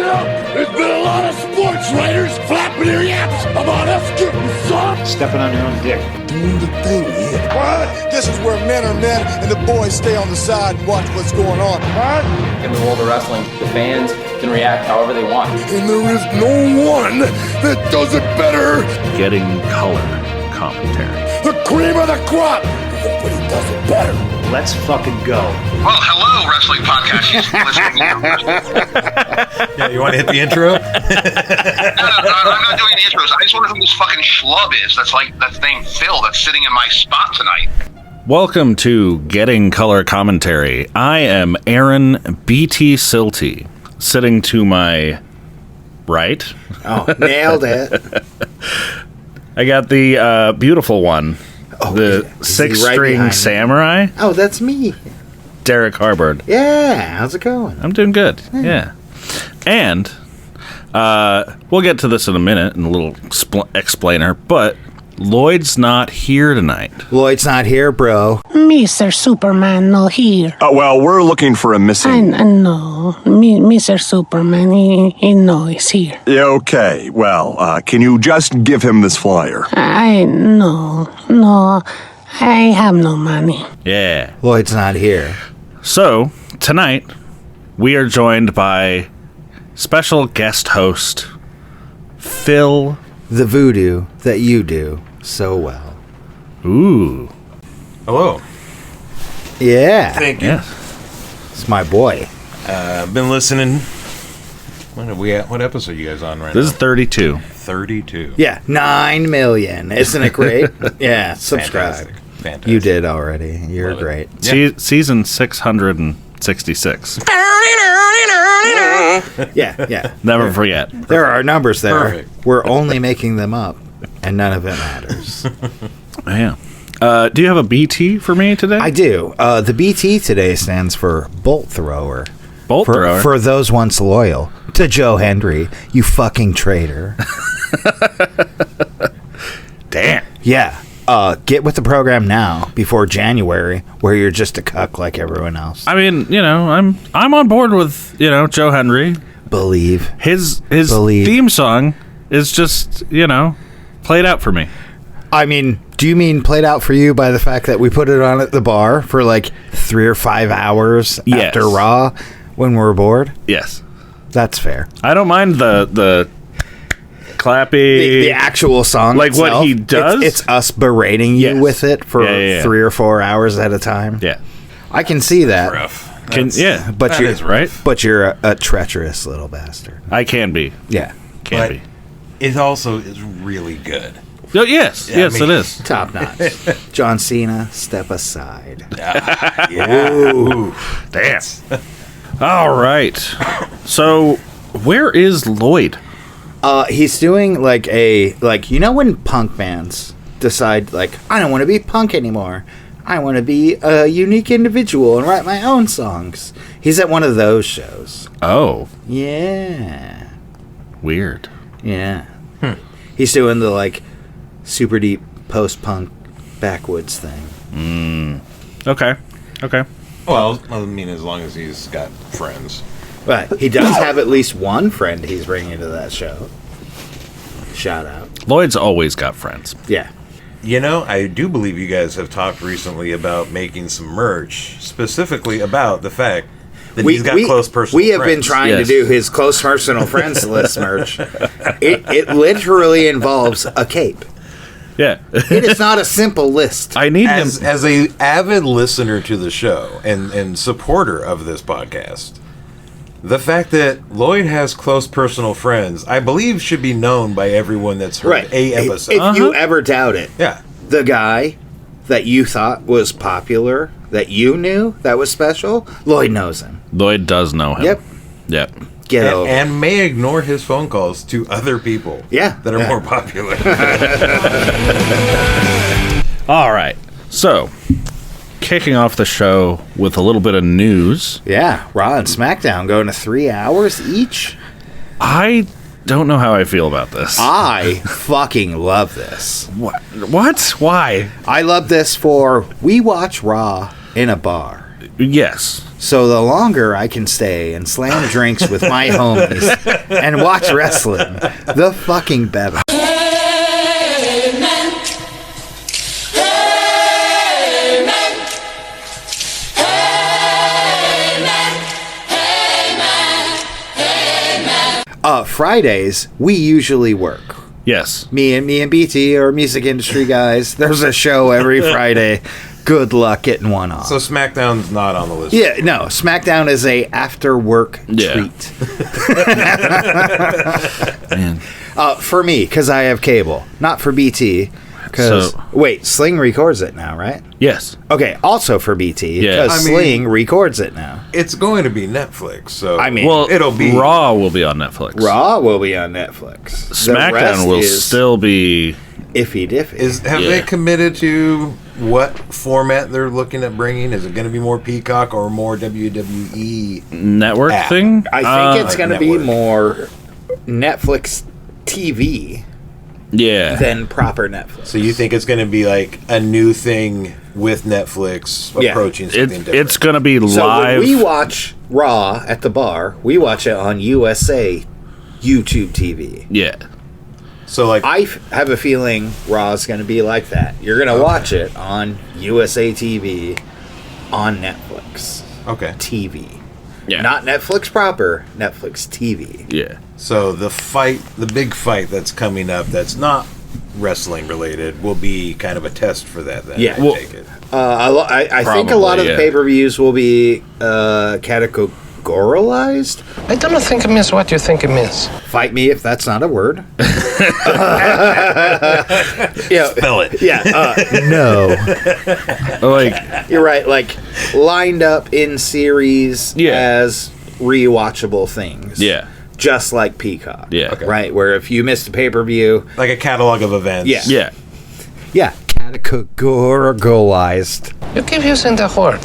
Well, there's been a lot of sports writers flapping their yaps about us getting soft. Stepping on your own dick. Doing the thing here. What? This is where men are men and the boys stay on the side and watch what's going on. What? In the world of wrestling, the fans can react however they want. And there is no one that does it better. Getting color commentary. The cream of the crop. Nobody does it better. Let's fucking go. Well, hello, wrestling podcast. Yeah, you want to hit the intro? No, I'm not doing the intros. I just wonder who this fucking schlub is. That's named Phill. That's sitting in my spot tonight. Welcome to Getting Color Commentary. I am Aaron BT Silty, sitting to my right. Oh, nailed it. I got the beautiful one. Oh, the six-string right samurai. Oh, that's me. Derrick Harbord. Yeah, how's it going? I'm doing good. Yeah. And we'll get to this in a minute in a little explainer, but Lloyd's not here tonight. Lloyd's not here, bro. Mr. Superman not here. Well, we're looking for a missing... I know. Mr. Superman, he know he's here. Okay, well, can you just give him this flyer? No, I have no money. Yeah. Lloyd's not here. So, tonight, we are joined by special guest host, Phill. The voodoo that you do so well. Ooh. Hello. Yeah. Thank you. Yes. It's my boy. I've been listening. What episode are you guys on right now? This is 32. 32. Yeah, 9 million. Isn't it great? Yeah, subscribe. Fantastic. You did already. You're Love it. great. Yeah. Season 666. Yeah. Never forget. There are numbers there. Perfect. We're only making them up, and none of it matters. Yeah. Do you have a BT for me today? I do. The BT today stands for Bolt Thrower. Bolt thrower. For those once loyal to Joe Hendry, you fucking traitor. Damn. Yeah. Get with the program now before January, where you're just a cuck like everyone else. I mean, I'm on board with, Joe Hendry. Believe. His Believe. theme song is just, played out for me. I mean, do you mean played out for you by the fact that we put it on at the bar for like 3 or 5 hours Yes. after Raw when we're bored? Yes. That's fair. I don't mind the clappy. The actual song, like itself, what he does. It's us berating you Yes. with it for Yeah. 3 or 4 hours at a time. Yeah. I can see that. Rough. But that you're is rough. But you're a treacherous little bastard. I can be. Yeah. Can be. It also is really good. Oh, yes. Yeah, yes, I mean- it is. Top notch. John Cena, step aside. Yeah. Ooh. Damn. All right. So, where is Lloyd? He's doing like when punk bands decide I don't want to be punk anymore. I want to be a unique individual and write my own songs. He's at one of those shows. Oh, Yeah. weird. Yeah. He's doing the super deep post-punk backwoods thing. Okay. Well, I mean, as long as he's got friends. But he does have at least one friend he's bringing to that show. Shout out. Lloyd's always got friends. Yeah. I do believe you guys have talked recently about making some merch, specifically about the fact that he's got close personal We have friends. been trying Yes. to do his close personal friends list merch. It literally involves a cape. Yeah. It is not a simple list. I need him. As a avid listener to the show and supporter of this podcast, the fact that Lloyd has close personal friends, I believe, should be known by everyone that's heard a episode. If you ever doubt it, Yeah. the guy that you thought was popular, that you knew that was special, Lloyd knows him. Lloyd does know him. Yep. Yep. Get over. And may ignore his phone calls to other people that are more popular. All right. So, kicking off the show with a little bit of news. Yeah, Raw and SmackDown going to 3 hours each. I don't know how I feel about this. I fucking love this. What? Why? I love this for we watch Raw in a bar. Yes. So the longer I can stay and slam drinks with my homies and watch wrestling, the fucking better. Fridays, we usually work. Yes. Me and BT are music industry guys. There's a show every Friday. Good luck getting one off. So SmackDown's not on the list. Yeah, no. SmackDown is a after work treat. Man. For me, because I have cable. Not for BT. Wait, Sling records it now, right? Yes. Okay, also for BT. Yeah. Because Sling records it now. It's going to be Netflix, so I mean, well, it'll be Raw will be on Netflix. Raw will be on Netflix. SmackDown will still be iffy diffy. Have they committed to what format they're looking at bringing? Is it going to be more Peacock or more WWE network app? thing? I think it's going to be network. more Netflix TV than proper Netflix. So you think it's going to be like a new thing with Netflix approaching something different? It's going to be So live. when we watch Raw at the bar, we watch it on USA YouTube TV. Yeah. So like I have a feeling Raw is going to be like that. You're going to watch it on USA TV on Netflix. Okay. TV. Yeah. Not Netflix proper, Netflix TV. Yeah. So the big fight that's coming up that's not wrestling related will be kind of a test for that then. Yeah. I take it. I think a lot of the pay-per-views will be categoralized. I don't think it means what you think it means. Fight me if that's not a word. Spell it. Yeah. No. Like You're right. Like lined up in series as rewatchable things. Yeah. Just like Peacock. Yeah. Okay. Right. Where if you missed a pay-per-view, Like a catalog of events. Yeah. Yeah. yeah, categoralized. You keep using the word.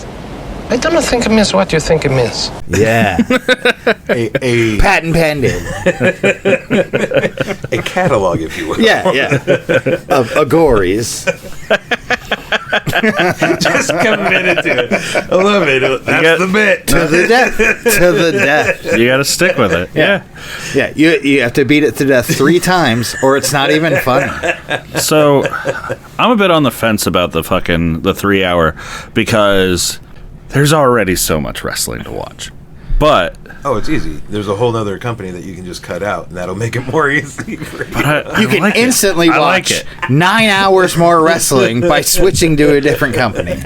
I don't think it means what you think it means. Yeah. A Patent pending. a catalog, if you will. Yeah. Of Agories. Just committed to it. I love it. That's the bit. To the death. To the death. You got to stick with it. Yeah. Yeah, you have to beat it to death 3 times, or it's not even funny. So, I'm a bit on the fence about the 3-hour because there's already so much wrestling to watch. But Oh, it's easy. There's a whole other company that you can just cut out, and that'll make it more easy for you. You can instantly watch 9 hours more wrestling by switching to a different company.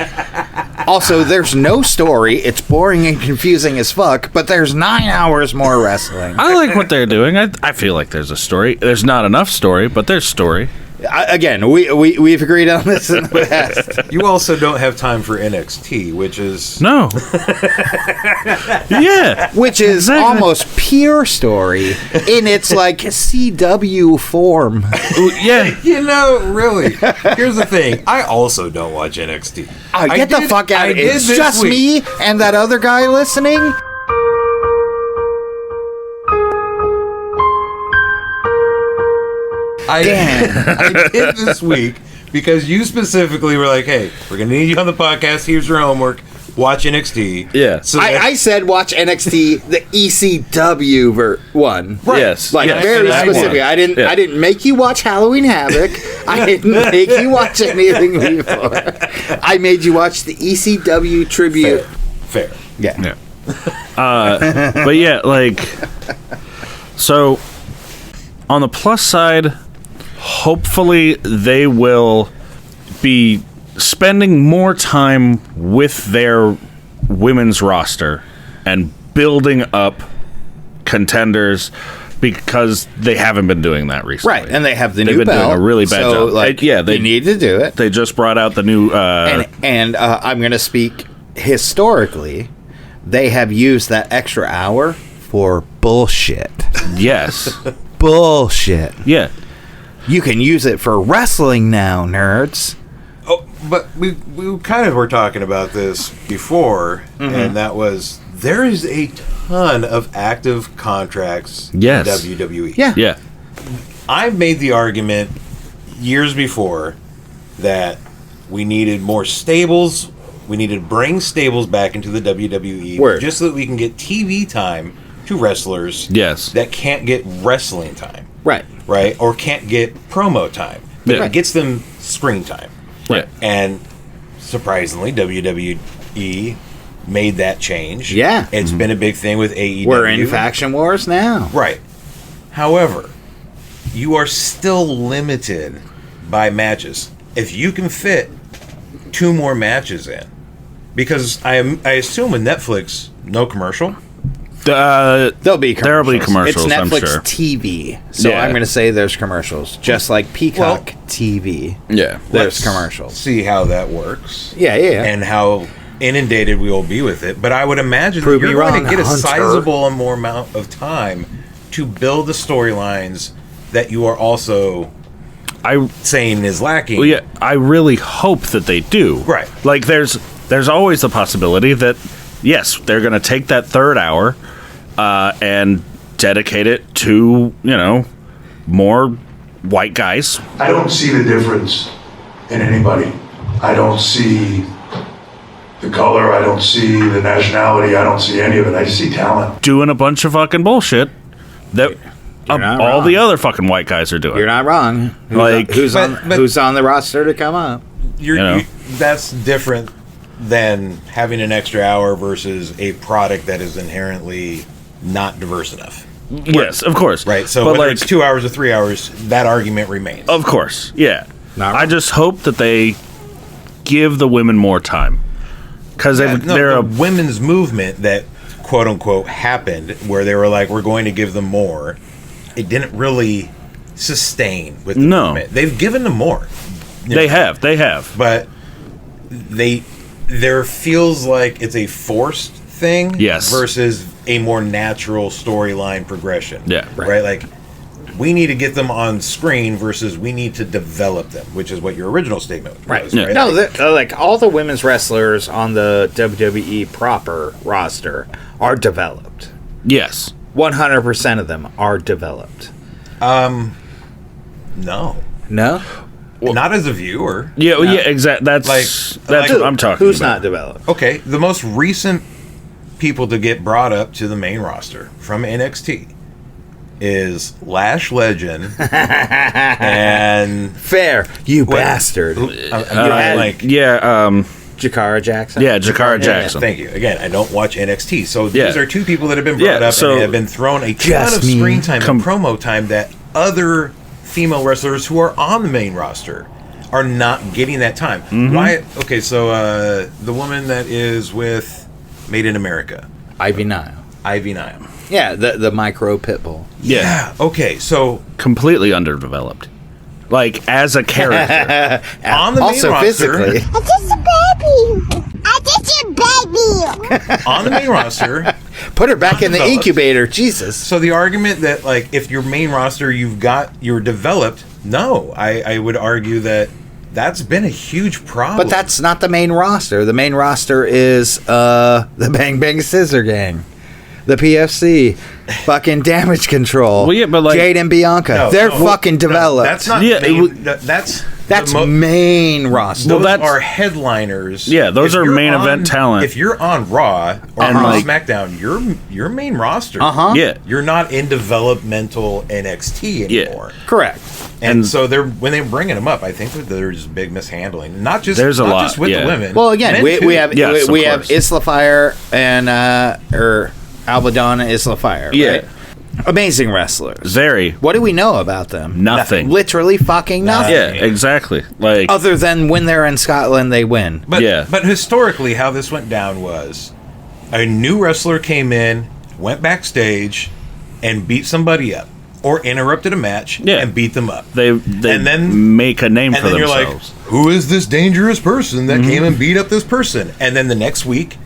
Also, there's no story. It's boring and confusing as fuck, but there's 9 hours more wrestling. I like what they're doing. I feel like there's a story. There's not enough story, but there's story. Again, we've agreed on this in the past. You also don't have time for NXT, which is... No. Yeah. Which is almost pure story in its like CW form. Yeah. You know, really. Here's the thing. I also don't watch NXT. Get the fuck out of here. It's just me and that other guy listening. I did this week because you specifically were like, hey, we're going to need you on the podcast. Here's your homework. Watch NXT. Yeah. So I said watch NXT, the ECW one. Right. Yes. Like very specific. I didn't make you watch Halloween Havoc. I didn't make you watch anything before. I made you watch the ECW tribute. Fair. Yeah. But yeah, like, so on the plus side, hopefully they will be spending more time with their women's roster and building up contenders because they haven't been doing that recently. Right, and they have the They've new been belt. doing a really bad job. Like, they need to do it. They just brought out the new... And I'm going to speak historically. They have used that extra hour for bullshit. Yes. Bullshit. Yeah. You can use it for wrestling now, nerds. Oh, but we kind of were talking about this before, and that was there is a ton of active contracts in WWE. Yeah. Yeah. I made the argument years before that we needed more stables We need to bring stables back into the WWE Word. just so that we can get TV time to wrestlers Yes. that can't get wrestling time. Right. Right? Or can't get promo time. But Yeah. it gets them screen time. Right. And surprisingly, WWE made that change. Yeah. It's been a big thing with AEW. We're in faction wars now. Right. However, you are still limited by matches. If you can fit 2 more matches in, because I assume with Netflix, no commercial. There'll be commercials. There'll be commercials, It's I'm Netflix sure. TV, so Yeah. I'm going to say there's commercials, just like Peacock TV. Yeah. There's Let's commercials. See how that works. Yeah. And how inundated we will be with it. But I would imagine Prove that me you're going wrong, to get a Hunter. sizable more amount of time to build the storylines that you are also saying is lacking. Well, yeah, I really hope that they do. Right. Like, there's always the possibility that, yes, they're going to take that third hour and dedicate it to, more white guys. I don't see the difference in anybody. I don't see the color. I don't see the nationality. I don't see any of it. I just see talent. Doing a bunch of fucking bullshit that all wrong. the other fucking white guys are doing. You're not wrong. Who's on the roster to come up? That's different than having an extra hour versus a product that is inherently not diverse enough. Yes, of course. Right. So But, whether it's 2 hours or 3 hours, that argument remains. Of course, yeah. Not I just hope that they give the women more time, because they're the women's movement that quote unquote happened, where they were like, we're going to give them more. It didn't really sustain with the movement. They've given them more. They have, but there feels like it's a forced thing, Yes. versus a more natural storyline progression. Yeah. Right. Like, we need to get them on screen versus we need to develop them, which is what your original statement was. Right. Right? No, like all the women's wrestlers on the WWE proper roster are developed. Yes. 100% of them are developed. No. No? Not as a viewer. Yeah, yeah, exactly. That's what I'm talking Who's about. not developed? Okay, the most recent people to get brought up to the main roster from NXT is Lash Legend and Fair, you bastard. Jakara Jackson. Yeah, Jakara Jackson. Thank you. Again, I don't watch NXT, so Yeah. these are 2 people that have been brought up and have been thrown a ton of screen time and promo time that other female wrestlers who are on the main roster are not getting that time. Mm-hmm. Why? Okay, so the woman that is with Made in America, Ivy Nile. Yeah, the micro pitbull. Yeah. Okay, so completely underdeveloped. Like, as a character. on the main Also roster, physically. on the main roster, Put her back in the Undeveloped. incubator, Jesus. So the argument that, like, if your main roster you're developed, no, I would argue that that's been a huge problem. But that's not the main roster. The main roster is the Bang Bang Scissor Gang, the PFC, fucking Damage Control. Well, yeah, but, like, Jade and Bianca. They're fucking developed. That's not Yeah, main, that's main roster. those that's- are headliners. Yeah, those If are you're main event talent. If you're on Raw or And, on like- SmackDown, you're main roster. Yeah. You're not in developmental NXT anymore. Correct. And so when they're bringing them up, I think that there's big mishandling. Not just There's a not lot, just with yeah. the women. Well, again, men we too. have Yes, we of have course. Isla Fire and Albadonna Isla Fire. Yeah. Right? Amazing wrestlers. Very. What do we know about them? Nothing. Literally fucking nothing. Yeah, exactly. Like, Other than when they're in Scotland, they win. But historically, how this went down was a new wrestler came in, went backstage, and beat somebody up, or interrupted a match and beat them up. They and then make a name and for then themselves. You're like, who is this dangerous person that came and beat up this person? And then the next week,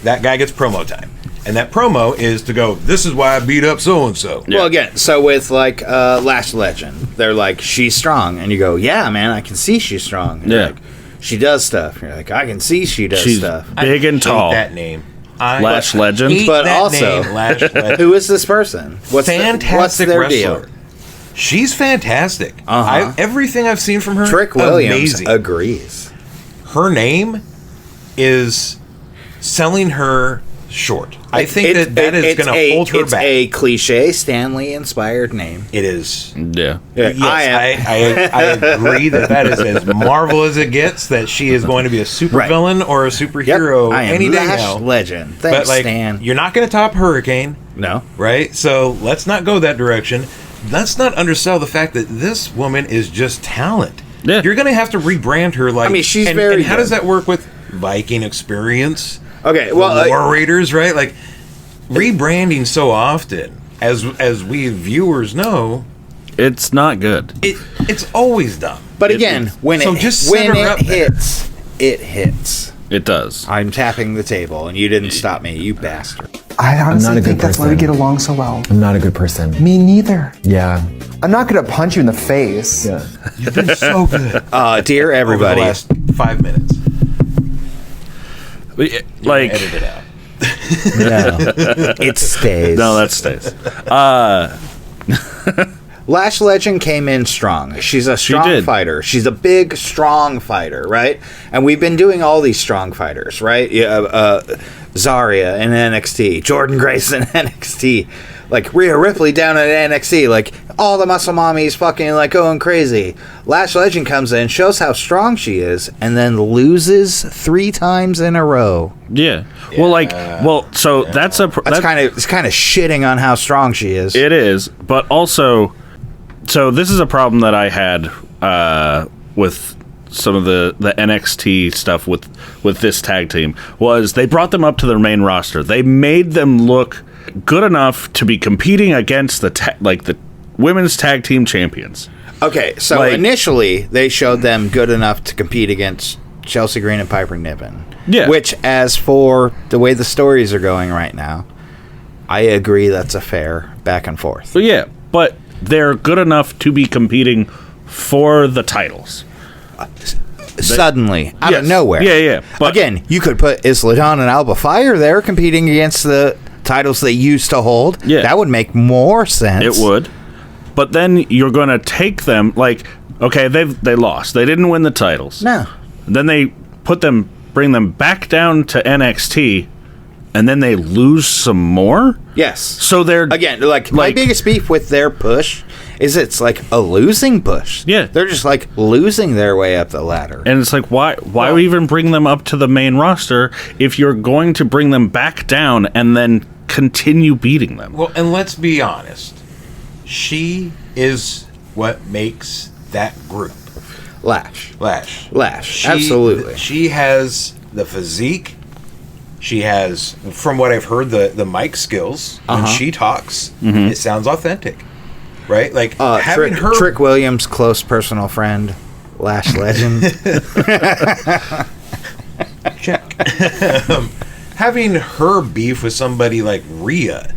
that guy gets promo time. And that promo is to go, this is why I beat up so-and-so. Well, again, so with like Lash Legend, they're like, she's strong. And you go, yeah, man, I can see she's strong. And you're like, she does stuff. You're like, I can see she does She's stuff. big and tall. That name. Lash Legend. hate But that also, name, Lash Legend. who is this person? What's Fantastic their wrestler. deal? She's fantastic. Everything I've seen from her, Trick Williams amazing. agrees. Her name is selling her short. I think that is going to hold her back. It's a cliche Stanley-inspired name. It is. Yeah. Yes, I agree that is as Marvel as it gets, that she is going to be a supervillain or a superhero any day now. Legend. Thanks, but, Stan. You're not going to top Hurricane. No. Right? So let's not go that direction. Let's not undersell the fact that this woman is just talent. Yeah. You're going to have to rebrand her. Like, she's very and how good. does that work with Viking experience? Okay, well, War Raiders, right? Like, rebranding so often, as we viewers know, it's not good. It's always dumb. But again, when it hits, it hits. It does. I'm tapping the table, and you didn't stop me, you bastard. I honestly think that's why we get along so well. I'm not a good person. Me neither. Yeah. I'm not going to punch you in the face. Yeah. You've been so good. Dear everybody. Over the last 5 minutes. Like, edit it out. No. It stays. No, that stays. Lash Legend came in strong. She's a strong fighter. She's a big, strong fighter, right? And we've been doing all these strong fighters, right? Zarya in NXT, Jordan Grace in NXT, like Rhea Ripley down at NXT, like all the muscle mommies fucking like going crazy. Lash Legend comes in, shows how strong she is, and then loses 3 times in a row. Yeah. Well, so that's kind of shitting on how strong she is. It is, but also, so this is a problem that I had with some of the NXT stuff with this tag team, was they brought them up to their main roster. They made them look good enough to be competing against the women's tag team champions. Okay, so initially they showed them good enough to compete against Chelsea Green and Piper Niven. Yeah. Which, as for the way the stories are going right now, I agree that's a fair back and forth. But yeah, but they're good enough to be competing for the titles. Suddenly, out of nowhere. Yeah. But again, you could put Isla Dawn and Alba Fire there competing against the titles they used to hold. Yeah. That would make more sense. It would. But then you're going to take them, like, okay, they lost. They didn't win the titles. No. Then they bring them back down to NXT, and then they lose some more? Yes. So they're... Again, like my biggest beef with their push is it's like a losing push. Yeah. They're just like losing their way up the ladder. And it's like, why even bring them up to the main roster if you're going to bring them back down and then continue beating them? Well, and let's be honest. She is what makes that group. Lash. She, absolutely. She has the physique. She has, from what I've heard, the mic skills. When she talks, it sounds authentic. Right? Like, having her... Trick Williams, close personal friend, Lash Legend. Check. Having her beef with somebody like Rhea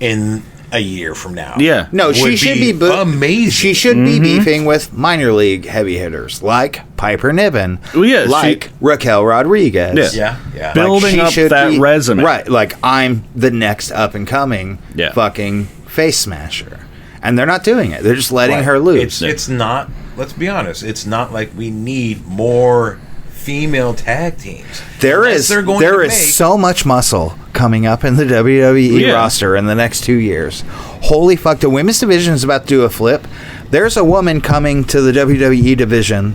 in a year from now. Yeah. No, she should be amazing. She should be beefing with minor league heavy hitters like Piper Niven, like Raquel Rodriguez. Yeah. Building up that resume. Right, like I'm the next up and coming fucking face smasher. And they're not doing it. They're just letting her loose. It's not, let's be honest, it's not like we need more female tag teams. There is so much muscle coming up in the WWE roster in the next 2 years. Holy fuck, the women's division is about to do a flip. There's a woman coming to the WWE division,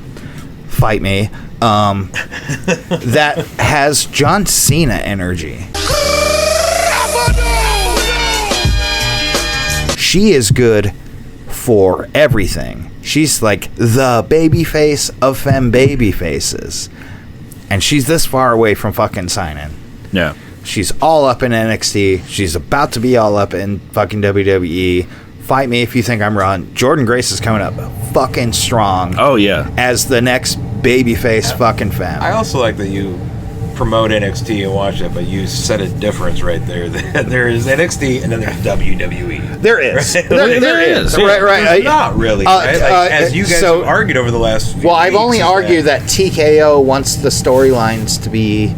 fight me, that has John Cena energy. She is good for everything. She's like the baby face of femme baby faces. And she's this far away from fucking signing. Yeah. She's all up in NXT. She's about to be all up in fucking WWE. Fight me if you think I'm wrong. Jordan Grace is coming up fucking strong. Oh, yeah. As the next babyface fucking femme. I also like that you promote NXT and watch it, but you set a difference right there. There is NXT and then there's WWE. There is. Right? there is. Yeah. Right. There's not really. Right? Like, as you guys have argued over the last few I've weeks, only argued that TKO wants the storylines to be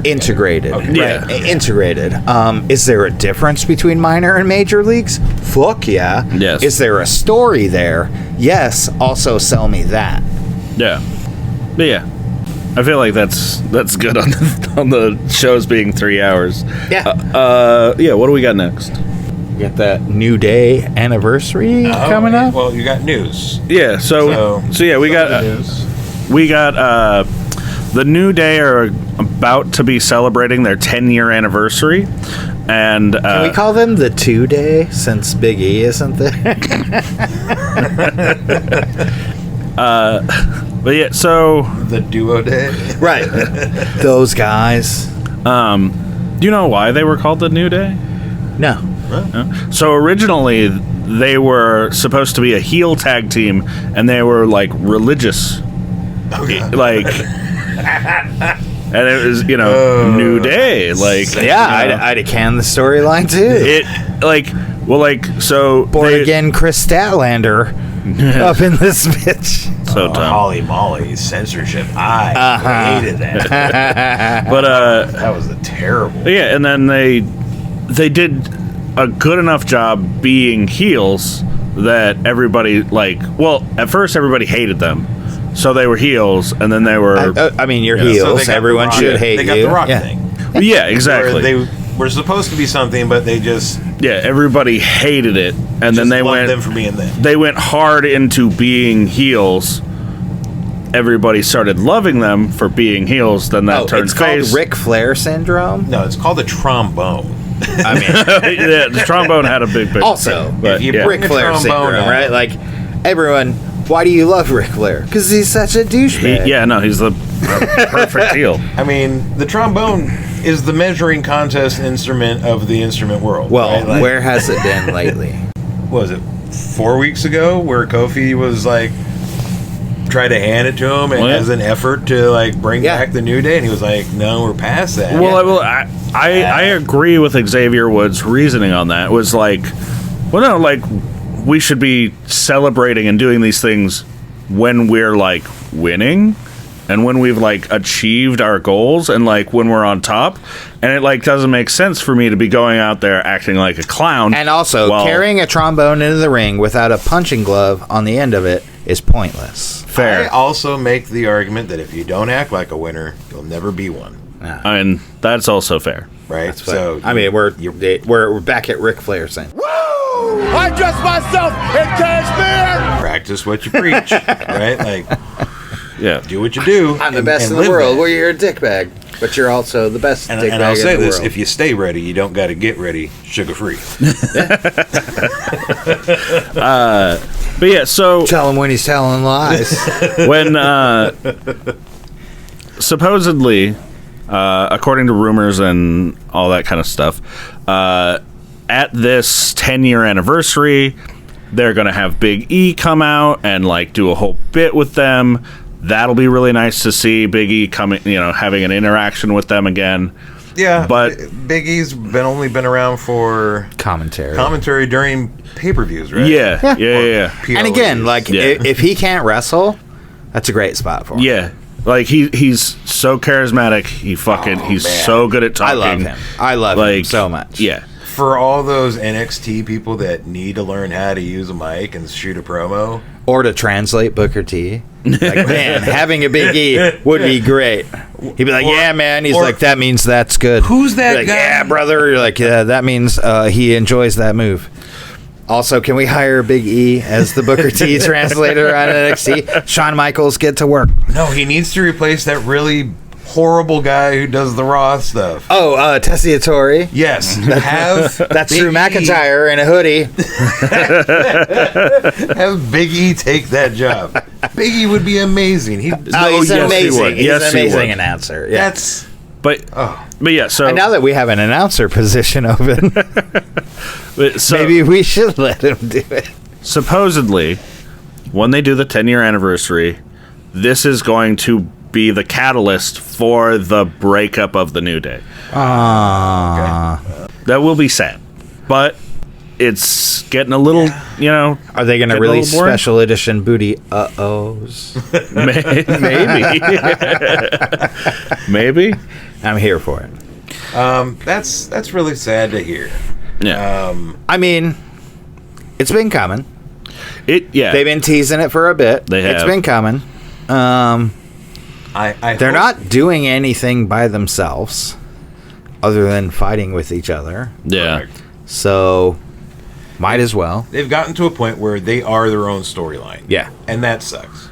integrated. Okay. Right? Integrated. Is there a difference between minor and major leagues? Fuck yeah. Yes. Is there a story there? Yes. Also sell me that. Yeah. But yeah. I feel like that's good on the shows being 3 hours. Yeah. Yeah. What do we got next? We got that New Day anniversary coming up. Well, you got news. Yeah. So yeah, we got the New Day are about to be celebrating their 10-year anniversary, and can we call them the 2 Day since Big E isn't there? But yeah, so the Duo Day, right? Those guys. Do you know why they were called the New Day? No. No? So originally they were supposed to be a heel tag team, and they were like religious, like, and it was New Day, like I'd have canned the storyline too. It so born again Chris Statlander up in this bitch. So dumb. Holy moly, censorship! I hated that. But that was a terrible. Yeah, and then they did a good enough job being heels that everybody at first everybody hated them, so they were heels, and then they were. I mean, you're heels. So everyone should hate you. They got the Rock thing. Yeah, exactly. They were supposed to be something, but they just everybody hated it, and then they went them for being them. They went hard into being heels. Everybody started loving them for being heels. Then that turned face. It's called Ric Flair syndrome. No, it's called the trombone. I mean, yeah, the trombone had a big also, but Ric Flair syndrome, right? Like everyone, why do you love Ric Flair? Because he's such a douchebag. He's the perfect heel. I mean, the trombone is the measuring contest instrument of the instrument world. Well, right? Where has it been lately? Was it 4 weeks ago where Kofi was like tried to hand it to him and as an effort to bring back the New Day, and he was like, "No, we're past that." Well, I agree with Xavier Woods' reasoning on that. It was we should be celebrating and doing these things when we're winning. And when we've achieved our goals and when we're on top, and it doesn't make sense for me to be going out there acting like a clown. And also carrying a trombone into the ring without a punching glove on the end of it is pointless. Fair. I also make the argument that if you don't act like a winner, you'll never be one. I mean, that's also fair, right? So I mean, we're back at Ric Flair saying, "Woo! I dress myself in cashmere." Practice what you preach, right? Yeah, do what you do. I'm the best in the world. Well, you're a dickbag, but you're also the best dickbag in the world. And I'll say this: if you stay ready, you don't got to get ready sugar free. But yeah, so tell him when he's telling lies. When supposedly, according to rumors and all that kind of stuff, at this 10-year anniversary, they're gonna have Big E come out and do a whole bit with them. That'll be really nice to see Big E coming, having an interaction with them again. Yeah, but Big E's only been around for commentary during pay-per-views, right? Yeah. And again, if he can't wrestle, that's a great spot for him. Yeah, he's so charismatic. He's so good at talking. I love him so much. Yeah. For all those NXT people that need to learn how to use a mic and shoot a promo, or to translate Booker T, man, having a Big E would be great. He'd be like, "Yeah, man." He's like, "That means that's good." Who's that guy? Yeah, brother. You're like, "Yeah, that means he enjoys that move." Also, can we hire Big E as the Booker T translator on NXT? Shawn Michaels, get to work. No, he needs to replace that really horrible guy who does the Raw stuff. Oh, Tessiatore. Yes. That's Drew McIntyre in a hoodie. Have Big E take that job. Big E would be amazing. He's amazing. He's an amazing would. announcer. Yeah. But yeah, so and now that we have an announcer position open, maybe we should let him do it. Supposedly, when they do the 10-year anniversary, this is going to be the catalyst for the breakup of the New Day. Okay. That will be sad, but it's getting a little, Are they going to release special edition booty uh-ohs? Maybe. Maybe. I'm here for it. That's really sad to hear. Yeah. I mean, it's been coming. They've been teasing it for a bit. They have. It's been coming. They're not doing anything by themselves other than fighting with each other. Yeah. Correct. So, might as well. They've gotten to a point where they are their own storyline. Yeah. And that sucks.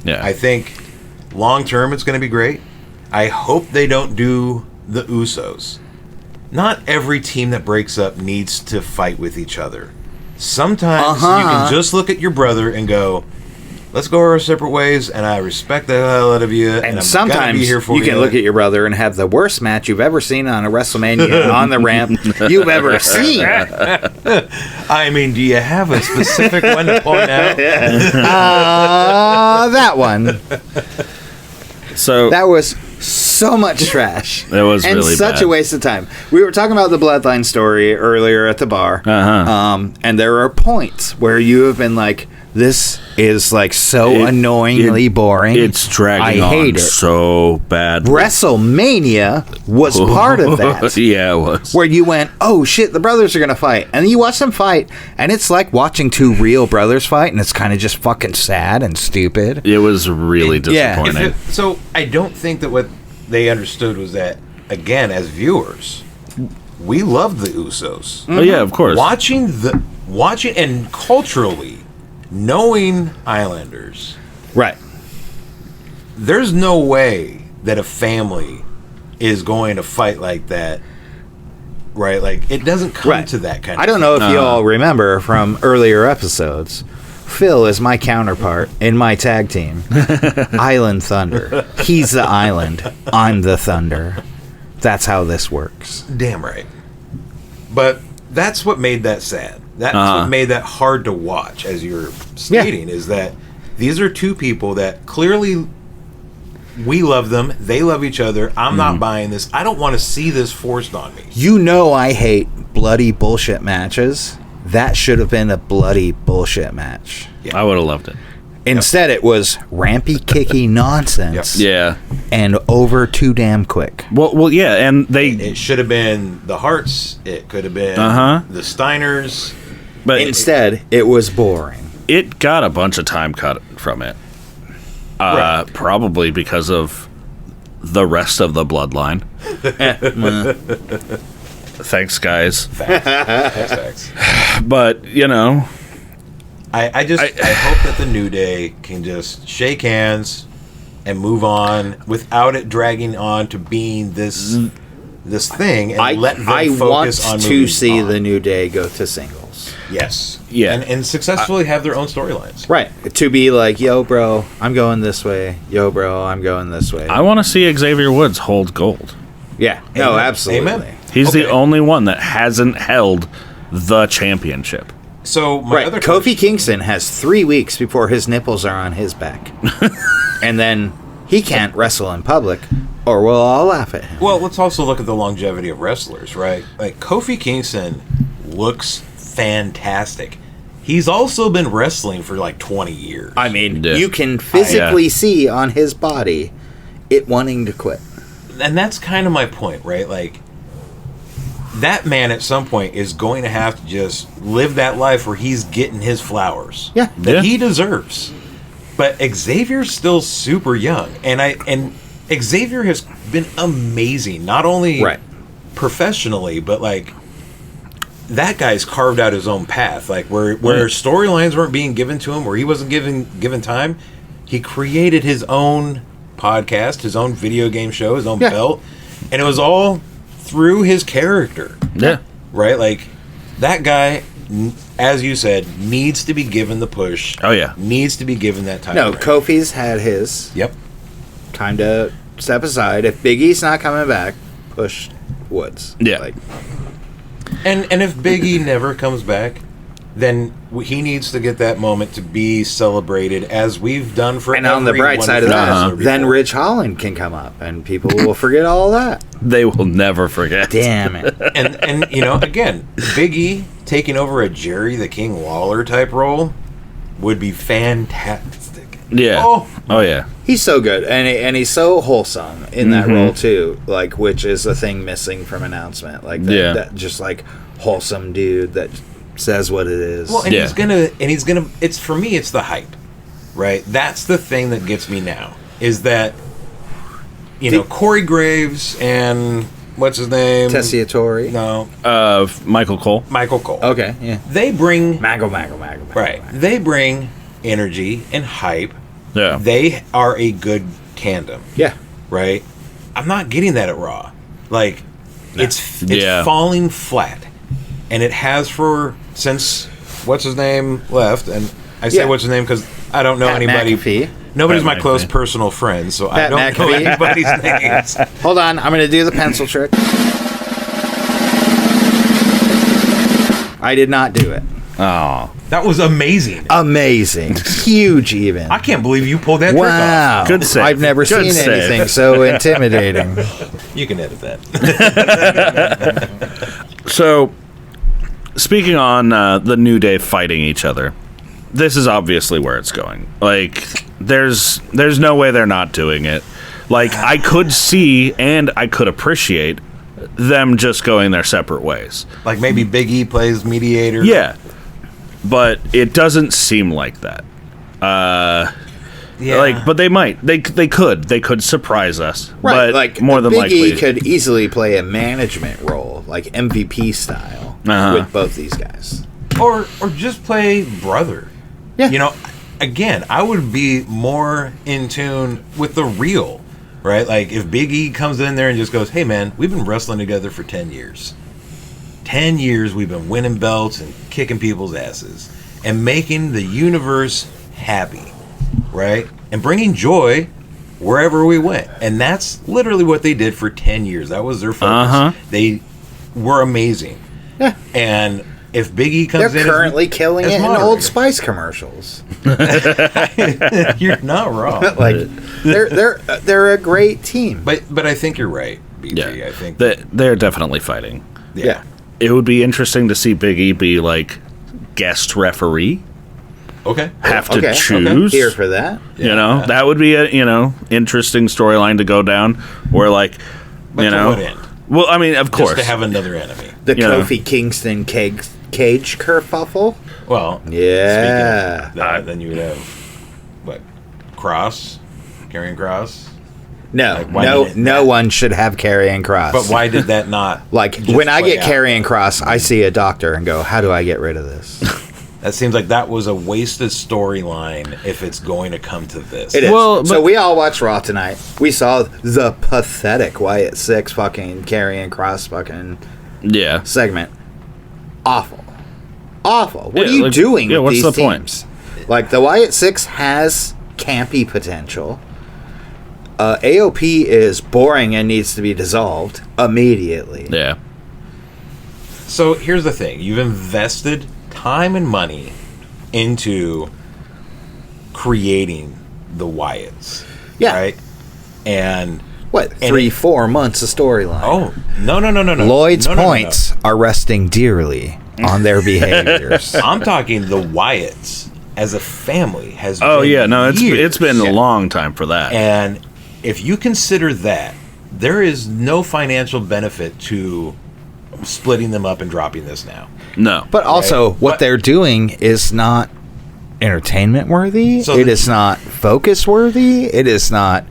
Yeah. I think long term it's going to be great. I hope they don't do the Usos. Not every team that breaks up needs to fight with each other. Sometimes you can just look at your brother and go, let's go our separate ways, and I respect the hell out of you, and I'm sometimes gonna be here for you can look at your brother and have the worst match you've ever seen on a WrestleMania on the ramp you've ever seen. I mean, do you have a specific one to point out? That one. So that was so much trash. It was and really such bad. a waste of time. We were talking about the Bloodline story earlier at the bar, and there are points where you have been like, "This is like so annoyingly boring. It's dragging I hate on it." so bad. WrestleMania was part of that. Yeah, it was. Where you went, oh shit, the brothers are gonna fight, and then you watch them fight, and it's like watching two real brothers fight, and it's kind of just fucking sad and stupid. It was really disappointing. So I don't think that what they understood was that, again, as viewers, we loved the Usos. Oh yeah, of course. Watching and culturally knowing Islanders, right? There's no way that a family is going to fight like that, right? Like, it doesn't come to that kind of I don't know if you all remember from earlier episodes, Phill is my counterpart in my tag team, Island Thunder. He's the Island, I'm the Thunder. That's how this works. Damn right. But that's what made that sad. That's what made that hard to watch, as you're stating, is that these are two people that clearly we love them. They love each other. I'm not buying this. I don't want to see this forced on me. You know I hate bloody bullshit matches. That should have been a bloody bullshit match. Yeah. I would have loved it. Instead, it was rampy, kicky nonsense. Yeah. And over too damn quick. Well, yeah, and It should have been the Harts. It could have been the Steiners. But instead, it was boring. It got a bunch of time cut from it. Probably because of the rest of the bloodline. Thanks, guys. Facts. But, you know, I hope that the New Day can just shake hands and move on without it dragging on to being this thing, and let them focus on want moving to see on. the New Day go to singles. Yes. Yeah. And successfully have their own storylines. Right. To be like, yo, bro, I'm going this way. Yo, bro, I'm going this way. I want to see Xavier Woods hold gold. Yeah. No, Amen. absolutely. Amen. He's the only one that hasn't held the championship. So my other Kofi Kingston has 3 weeks before his nipples are on his back. And then he can't wrestle in public, or we'll all laugh at him. Well, let's also look at the longevity of wrestlers, right? Like, Kofi Kingston looks fantastic. He's also been wrestling for like 20 years. I mean, you can physically see on his body it wanting to quit. And that's kind of my point, right? Like, that man at some point is going to have to just live that life where he's getting his flowers that he deserves. But Xavier's still super young, and Xavier has been amazing, not only professionally, but like, that guy's carved out his own path. Like, where storylines weren't being given to him, where he wasn't given time, he created his own podcast, his own video game show, his own belt, and it was all through his character. Yeah. Right? Like, that guy, as you said, needs to be given the push. Oh, yeah. Needs to be given that time. No, Kofi's had his. Yep. Time to step aside. If Big E's not coming back, push Woods. Yeah. Like, and if Big E never comes back, then he needs to get that moment to be celebrated, as we've done for. and on the bright side of that, then Ridge Holland can come up, and people will forget all that. They will never forget. Damn it. and you know, again, Big E taking over a Jerry the King Lawler type role would be fantastic. Yeah. Oh yeah. He's so good, and he's so wholesome in that role too. Like, which is a thing missing from announcement. Like that just like wholesome dude that says what it is. Well, and he's gonna. It's for me. It's the hype, right? That's the thing that gets me now. is that Corey Graves and what's his name? Tessiatori. No. Michael Cole. Michael Cole. Okay, yeah. They bring Mago. right. They bring energy and hype. Yeah. They are a good tandem. Yeah. Right. I'm not getting that at Raw. Like, it's Yeah. falling flat, and it has since what's his name left, and I say what's his name because I don't know Pat anybody. McAfee. Nobody's Pat my close McAfee. personal friend, so Pat I don't know McAfee. anybody's names. Hold on, I'm going to do the pencil trick. I did not do it. Oh. That was amazing. Amazing. Huge, even. I can't believe you pulled that Wow. trick Good save. I've never Good seen save. anything so intimidating. off. You can edit that. So, speaking on the New Day fighting each other, this is obviously where it's going. Like, there's no way they're not doing it. Like, I could see and I could appreciate them just going their separate ways. Like maybe Big E plays mediator. Yeah. But it doesn't seem like that. Yeah. Like, but they might. They could surprise us. Right, But like more than Big likely, E could easily play a management role, like MVP style, with both these guys. Or just play brother. Yeah. Again, I would be more in tune with the real, right? Like if Big E comes in there and just goes, "Hey man, we've been wrestling together for 10 years. 10 years we've been winning belts and kicking people's asses and making the universe happy, right? And bringing joy wherever we went." And that's literally what they did for 10 years. That was their focus. They were amazing. Yeah. And if Big E comes They're in, currently killing as it in moderator. Old Spice commercials. You're not wrong. Like they're a great team. But I think you're right, BG. yeah, I think they're definitely fighting. Yeah. It would be interesting to see Big E be like guest referee. Okay. Have to Okay. choose. Here for that. That would be a interesting storyline to go down. Where like, But to what end? Well, I mean, of course, Just to have another enemy. The Kofi Kingston cage kerfuffle. Well, Yeah. speaking of that, then you would have what? Karrion Kross. No, Like, why didn't no one should have Karrion Kross. But why did that not? Like just when I play get out? Karrion Kross, I see a doctor and go, "How do I get rid of this?" That seems like that was a wasted storyline if it's going to come to this. It is. Well, So but- we all watched Raw tonight. We saw the pathetic Wyatt Six fucking Karrion Kross fucking yeah. segment. Awful. What Yeah, are you like- doing yeah, with what's these the teams? Like the Wyatt Six has campy potential. AOP is boring and needs to be dissolved immediately. Yeah. So here's the thing: you've invested time and money into creating the Wyatts, Yeah. right? And What, 3-4 months of storyline? oh no! Lloyd's No. points are resting dearly on their behaviors. I'm talking the Wyatts as a family has. Oh been yeah. No, it's years. been a long time for that. And if you consider that, there is no financial benefit to splitting them up and dropping this now. No. But also, Right. what But- they're doing is not entertainment worthy. So It the- is not focus worthy. It is not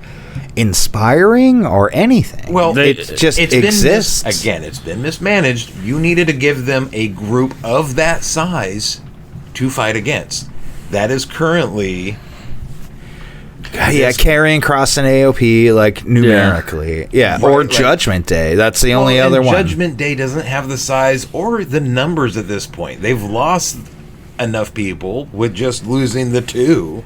inspiring or anything. Well, it just exists. It's been mismanaged. You needed to give them a group of that size to fight against. That is currently. Yeah, Karrion Kross and AOP, like numerically. Yeah, Right, or like- Judgment Day. That's the only Well, other and one. Judgment Day doesn't have the size or the numbers at this point. They've lost enough people with just losing the 2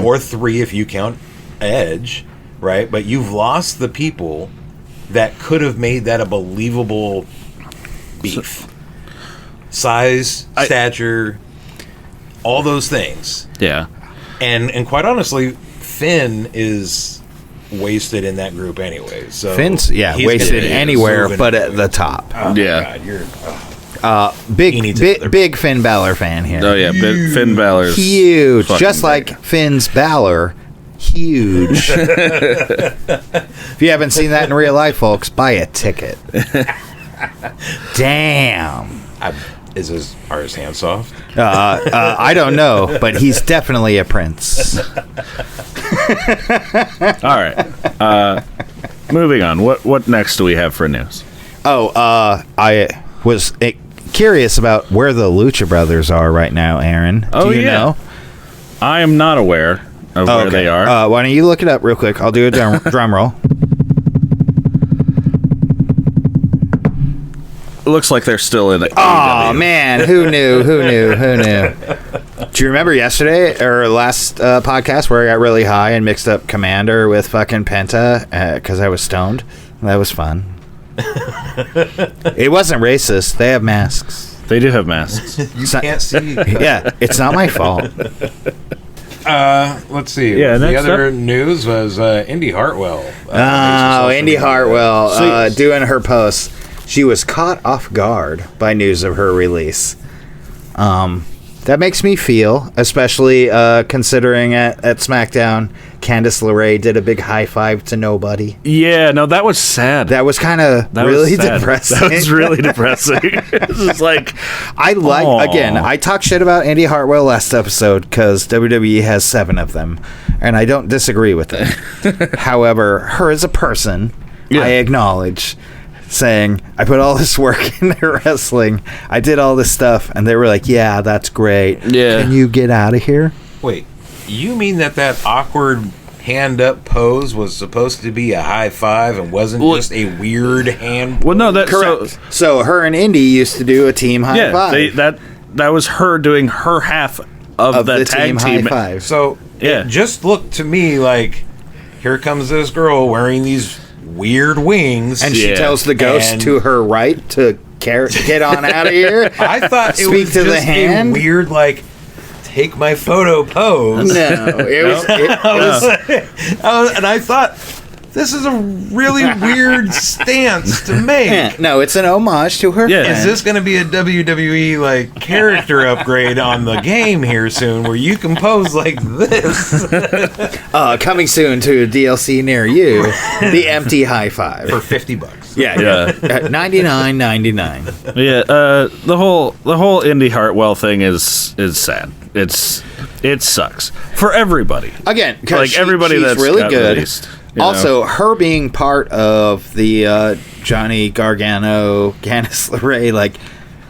or 3 if you count Edge, right? But you've lost the people that could have made that a believable beef. Size, stature, all those things. Yeah. And quite honestly, Finn is wasted in that group anyway. So Finn's he's wasted gonna be anywhere moving but away. at the top. Oh, Yeah. God, you're Big Finn Balor fan here. Oh yeah. Finn Balor's Huge, fucking just like Finn's Balor. Huge. If you haven't seen that in real life, folks, buy a ticket. Damn. Are his hands soft? I don't know, but he's definitely a prince. All right. Moving on. What next do we have for news? I was curious about where the Lucha Brothers are right now, Aaron. Do you know? I am not aware of where they are. Why don't you look it up real quick? I'll do a drum roll. It looks like they're still in it. Oh, man. Who knew? Do you remember yesterday or last podcast where I got really high and mixed up Commander with fucking Penta because I was stoned? That was fun. It wasn't racist. They have masks. They do have masks. You can't see. Yeah, it's not my fault. Let's see. Yeah, the next other up? news was Indy Hartwell. Indy Hartwell doing her posts. She was caught off guard by news of her release. That makes me feel, especially considering at SmackDown, Candice LeRae did a big high five to nobody. Yeah, no, that was sad. That was kind of really depressing. That was really depressing. It's just like, I talked shit about Indy Hartwell last episode because WWE has 7 of them, and I don't disagree with it. However, her as a person, I acknowledge, saying, I put all this work into wrestling, I did all this stuff, and they were like, yeah, that's great. Yeah. Can you get out of here? Wait, you mean that awkward hand up pose was supposed to be a high five and wasn't just a weird hand? Well, no, that's correct. So her and Indy used to do a team high five. That was her doing her half of the tag team high five. So it just looked to me like, here comes this girl wearing these weird wings, and she tells the ghost to her right to get on out of here. I thought it was to just the hand. a weird, like, take my photo pose. No, it was. And I thought, this is a really weird stance to make. No, it's an homage to her. Yeah. Is this going to be a WWE like character upgrade on the game here soon, where you can pose like this? Coming soon to a DLC near you, the empty high five For $50. Yeah. $99.99. Yeah, the whole Indy Hartwell thing is sad. It sucks for everybody. Again, like everybody she's that's really got good. Released, also, her being part of the Johnny Gargano, Candice LeRae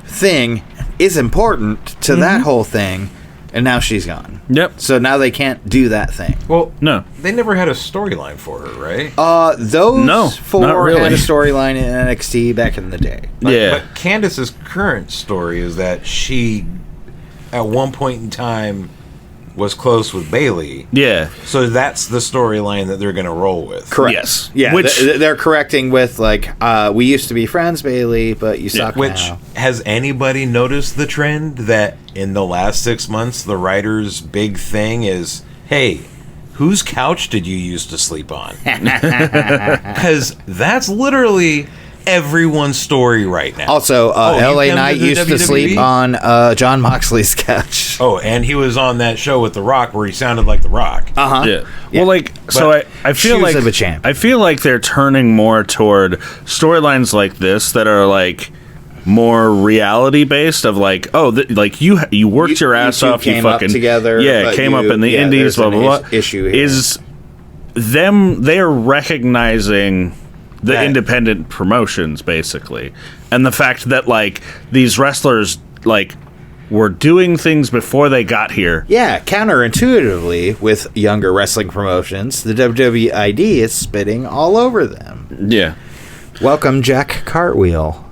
thing is important to that whole thing, and now she's gone. Yep. So now they can't do that thing. Well, no, they never had a storyline for her, right? Those four not really. had a storyline in NXT back in the day. But Candice's current story is that she, at one point in time, was close with Bayley. Yeah. So that's the storyline that they're going to roll with. Correct. Yes. Yeah. Which they're correcting with we used to be friends, Bayley, but you suck Which now. has anybody noticed the trend that in the last 6 months the writers' big thing is, hey, whose couch did you used to sleep on? Because that's literally everyone's story right now. Also, LA Knight used to WWE? sleep on John Moxley's couch. Oh, and he was on that show with The Rock where he sounded like The Rock. Yeah. Well, I feel like of a champ. I feel like they're turning more toward storylines like this that are more reality based. Of you worked your ass off, you came fucking up together. yeah, came up in the indies, blah blah blah. Issue here. Is them they are recognizing the independent promotions basically, and the fact that these wrestlers were doing things before they got here. Yeah, counterintuitively with younger wrestling promotions, the WWE ID is spitting all over them. Yeah. Welcome, Jack Cartwheel.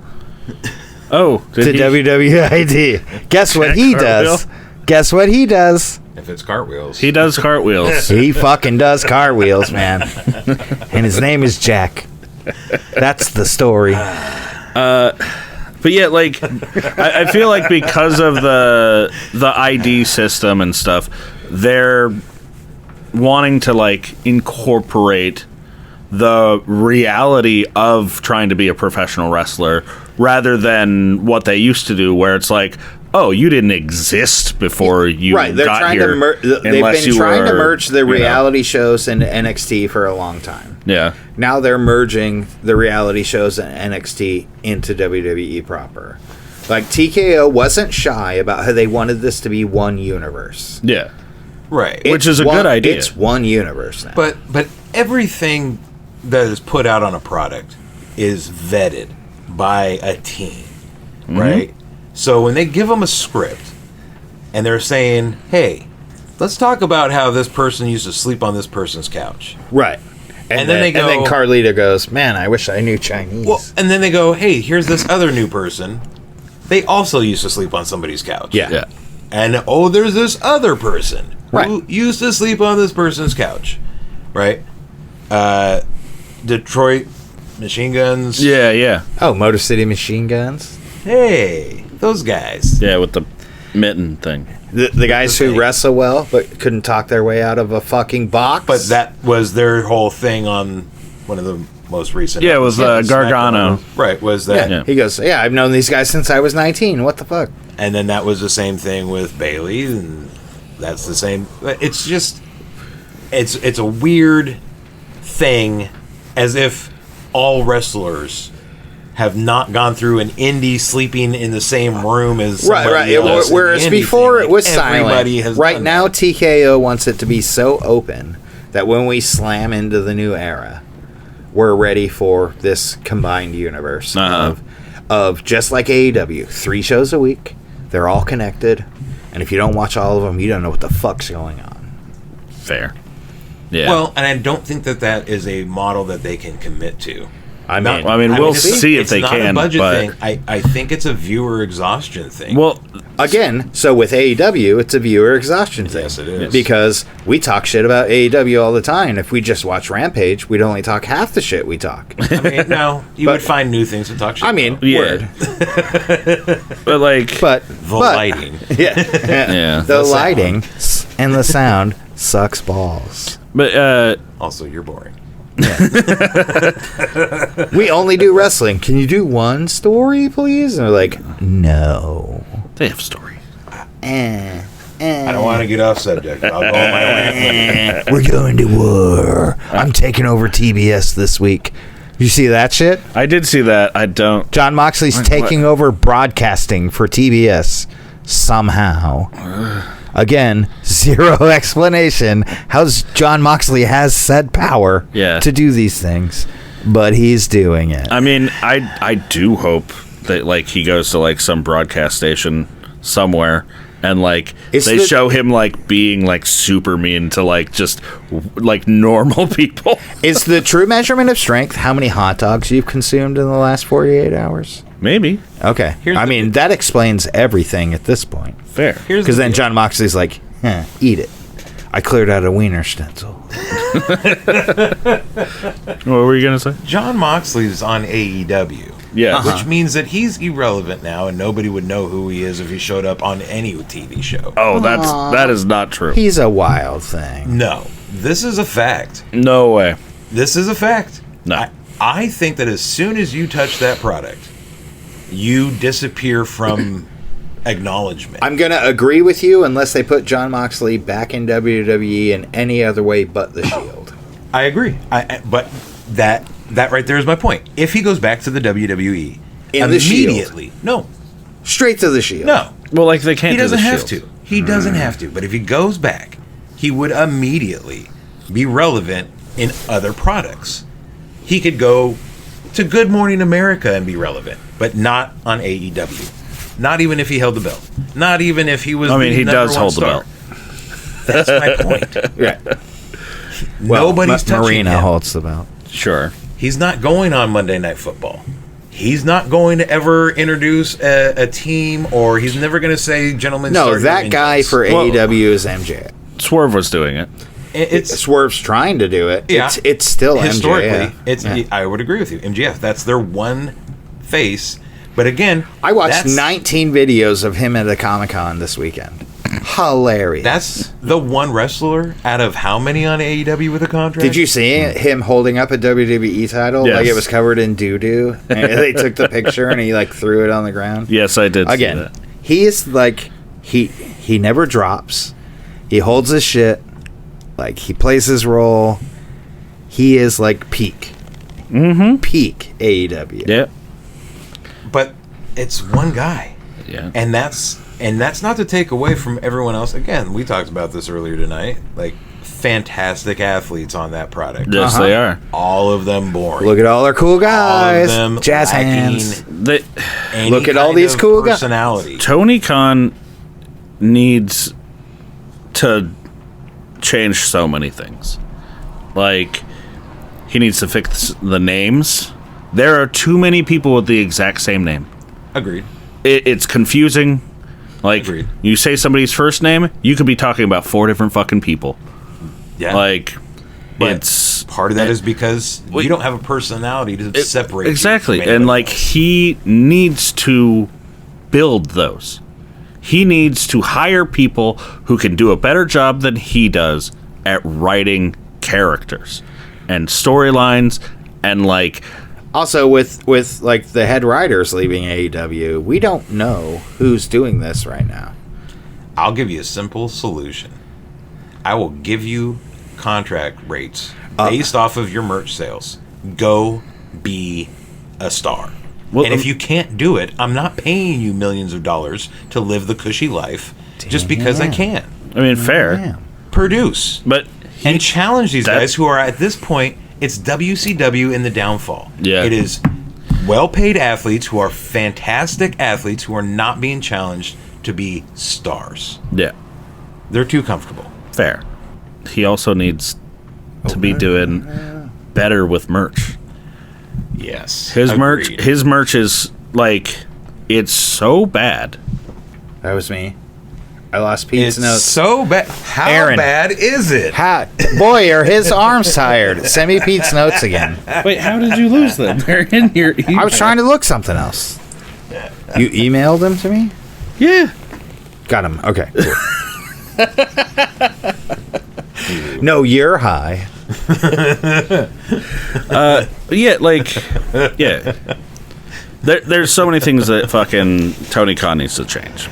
Oh, to WWE ID. Guess what he does? Guess what he does? If it's cartwheels. He does cartwheels. He fucking does cartwheels, man. And his name is Jack. That's the story. But yeah, I feel like because of the ID system and stuff, they're wanting to incorporate the reality of trying to be a professional wrestler rather than what they used to do, where it's oh, you didn't exist before you they're got trying here. they've been trying to merge the reality shows into NXT for a long time. Yeah. Now they're merging the reality shows in NXT into WWE proper. TKO wasn't shy about how they wanted this to be one universe. Yeah. Right. Which is a good idea. It's one universe now. But everything that is put out on a product is vetted by a team, right? So when they give them a script and they're saying, "Hey, let's talk about how this person used to sleep on this person's couch," right? And then they go, and then Carlita goes, "Man, I wish I knew Chinese." Well, and then they go, "Hey, here's this other new person. They also used to sleep on somebody's couch." Yeah. And there's this other person who used to sleep on this person's couch, right? Detroit Machine Guns. Yeah. Oh, Motor City Machine Guns. Hey, those guys. Yeah, with the mitten thing. The guys who wrestle well but couldn't talk their way out of a fucking box. But that was their whole thing on one of the most recent. Yeah, it was Gargano. Right, was that? Yeah. He goes, "Yeah, I've known these guys since I was 19. What the fuck?" And then that was the same thing with Bailey, and that's the same. It's just, it's a weird thing, as if all wrestlers have not gone through an indie sleeping in the same room as somebody else. Whereas before it was everybody silent. has Right done now, that. TKO wants it to be so open that when we slam into the new era, we're ready for this combined universe of just like AEW, 3 shows a week. They're all connected, and if you don't watch all of them, you don't know what the fuck's going on. Fair. Yeah. Well, and I don't think that is a model that they can commit to. I mean, we'll see if they can. It's not a budget but thing. I think it's a viewer exhaustion thing. Well, again, so with AEW, it's a viewer exhaustion thing. Yes, it is. Because we talk shit about AEW all the time. If we just watch Rampage, we'd only talk half the shit we talk. I mean, no, you would find new things to talk shit about. Word. But like, the lighting. Yeah. The lighting and the sound sucks balls. But also, you're boring. We only do wrestling. Can you do one story, please? And they're like, no. They have story. I don't want to get off subject. I'll go on my way. We're going to war. I'm taking over TBS this week. You see that shit? I did see that. I don't. John Moxley's taking over broadcasting for TBS somehow. Again, zero explanation how John Moxley has said power to do these things, but he's doing it. I mean, I do hope that like he goes to like some broadcast station somewhere and like they show him like being like super mean to like just like normal people. Is the true measurement of strength how many hot dogs you've consumed in the last 48 hours? Maybe. Okay. That explains everything at this point. Fair. Because then John Moxley's like, eat it. I cleared out a wiener stencil. What were you going to say? John Moxley's on AEW. Yeah. Which means that he's irrelevant now and nobody would know who he is if he showed up on any TV show. Oh, that is not true. He's a wild thing. No. This is a fact. No way. This is a fact. No. I think that as soon as you touch that product, you disappear from acknowledgement. I'm going to agree with you unless they put John Moxley back in WWE in any other way but the Shield. I agree. But that right there is my point. If he goes back to the WWE in the immediately, Shield. No, straight to the Shield. No. Well, like they can't. He doesn't do the have Shield. to. He doesn't have to. But if he goes back, he would immediately be relevant in other products. He could go to Good Morning America and be relevant, but not on AEW. Not even if he held the belt. Not even if he was. I mean, he does hold the belt. That's my point. Yeah. Nobody's touching Marina him. holds the belt. Sure. He's not going on Monday Night Football. He's not going to ever introduce a team, or he's never going to say, "Gentlemen." No, that guy for AEW is MJF. Swerve was doing it. Swerve's trying to do it. Yeah. It's still historically. MJF. I would agree with you. MJF. That's their one face. But again, I watched 19 videos of him at a Comic-Con this weekend. Hilarious. That's the one wrestler out of how many on AEW with a contract? Did you see him holding up a WWE title? Yes. Like it was covered in doo-doo? And they took the picture and he like threw it on the ground? Yes, I did Again, see that. he is like, he never drops. He holds his shit. Like, he plays his role. He is like peak. Mm-hmm. Peak AEW. Yeah. But it's one guy. Yeah. And that's not to take away from everyone else. Again, we talked about this earlier tonight. Like, fantastic athletes on that product. Yes, they are. All of them boring. Look at all our cool guys. All of them Jazz lacking hands. any Look at all kind these of cool guys. personality. Tony Khan needs to change so many things. Like, he needs to fix the names. There are too many people with the exact same name. Agreed. It's confusing. Like, Agreed. you say somebody's first name, you could be talking about 4 different fucking people. Yeah. Like, But it's part of that is because you don't have a personality to separate you exactly, from and anyone like else. he needs to build those. He needs to hire people who can do a better job than he does at writing characters and storylines, and like Also, with like the head writers leaving AEW, we don't know who's doing this right now. I'll give you a simple solution. I will give you contract rates based off of your merch sales. Go be a star. Well, and if you can't do it, I'm not paying you millions of dollars to live the cushy life just because I can. I mean, fair. Produce. But and challenge these guys who are at this point, it's WCW in the downfall. Yeah. It is well-paid athletes who are fantastic athletes who are not being challenged to be stars. Yeah. They're too comfortable. Fair. He also needs to be doing better with merch. Yes. His Agreed. merch is like, it's so bad. That was me. I lost Pete's It's notes. so bad. How Aaron. bad is it? Boy, are his arms tired. Send me Pete's notes again. Wait, how did you lose them? They're in your email. I was trying to look something else. You emailed them to me? Yeah. Got him. Okay. Cool. No, you're high. Yeah, like, yeah. There's so many things that fucking Tony Khan needs to change.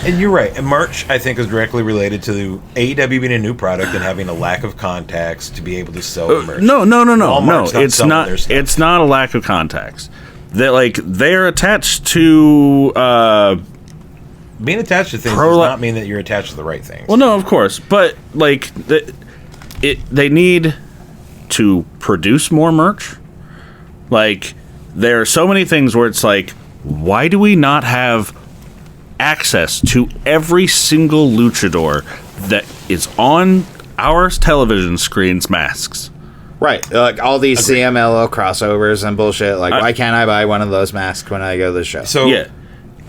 And you're right. And merch, I think, is directly related to AEW being a new product and having a lack of contacts to be able to sell the merch. No. Walmart's It's selling not. their stuff. It's not a lack of contacts. They're attached to. Being attached to things does not mean that you're attached to the right things. Well, no, of course, but like they need to produce more merch. Like, there are so many things where it's like, why do we not have access to every single luchador that is on our television screens masks? Right. Like all these CMLO crossovers and bullshit. Like, why can't I buy one of those masks when I go to the show? So, yeah.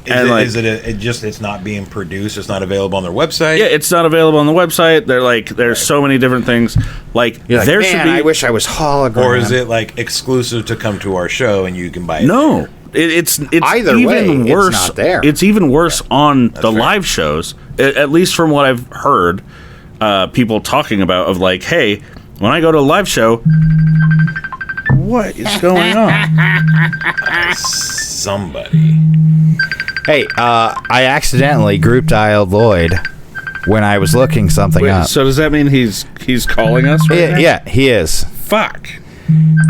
It's not being produced? It's not available on their website? Yeah, it's not available on the website. They're like, there's so many different things. Like, there should be. I wish I was hologram. Or is it like exclusive to come to our show and you can buy it? No. It's Either even way, worse. it's not there. It's even worse on the live shows. At least from what I've heard, people talking about of like, hey, when I go to a live show, what is going on? Somebody. Hey, I accidentally group dialed Lloyd when I was looking something up. So does that mean he's calling us right now? Yeah, he is. Fuck.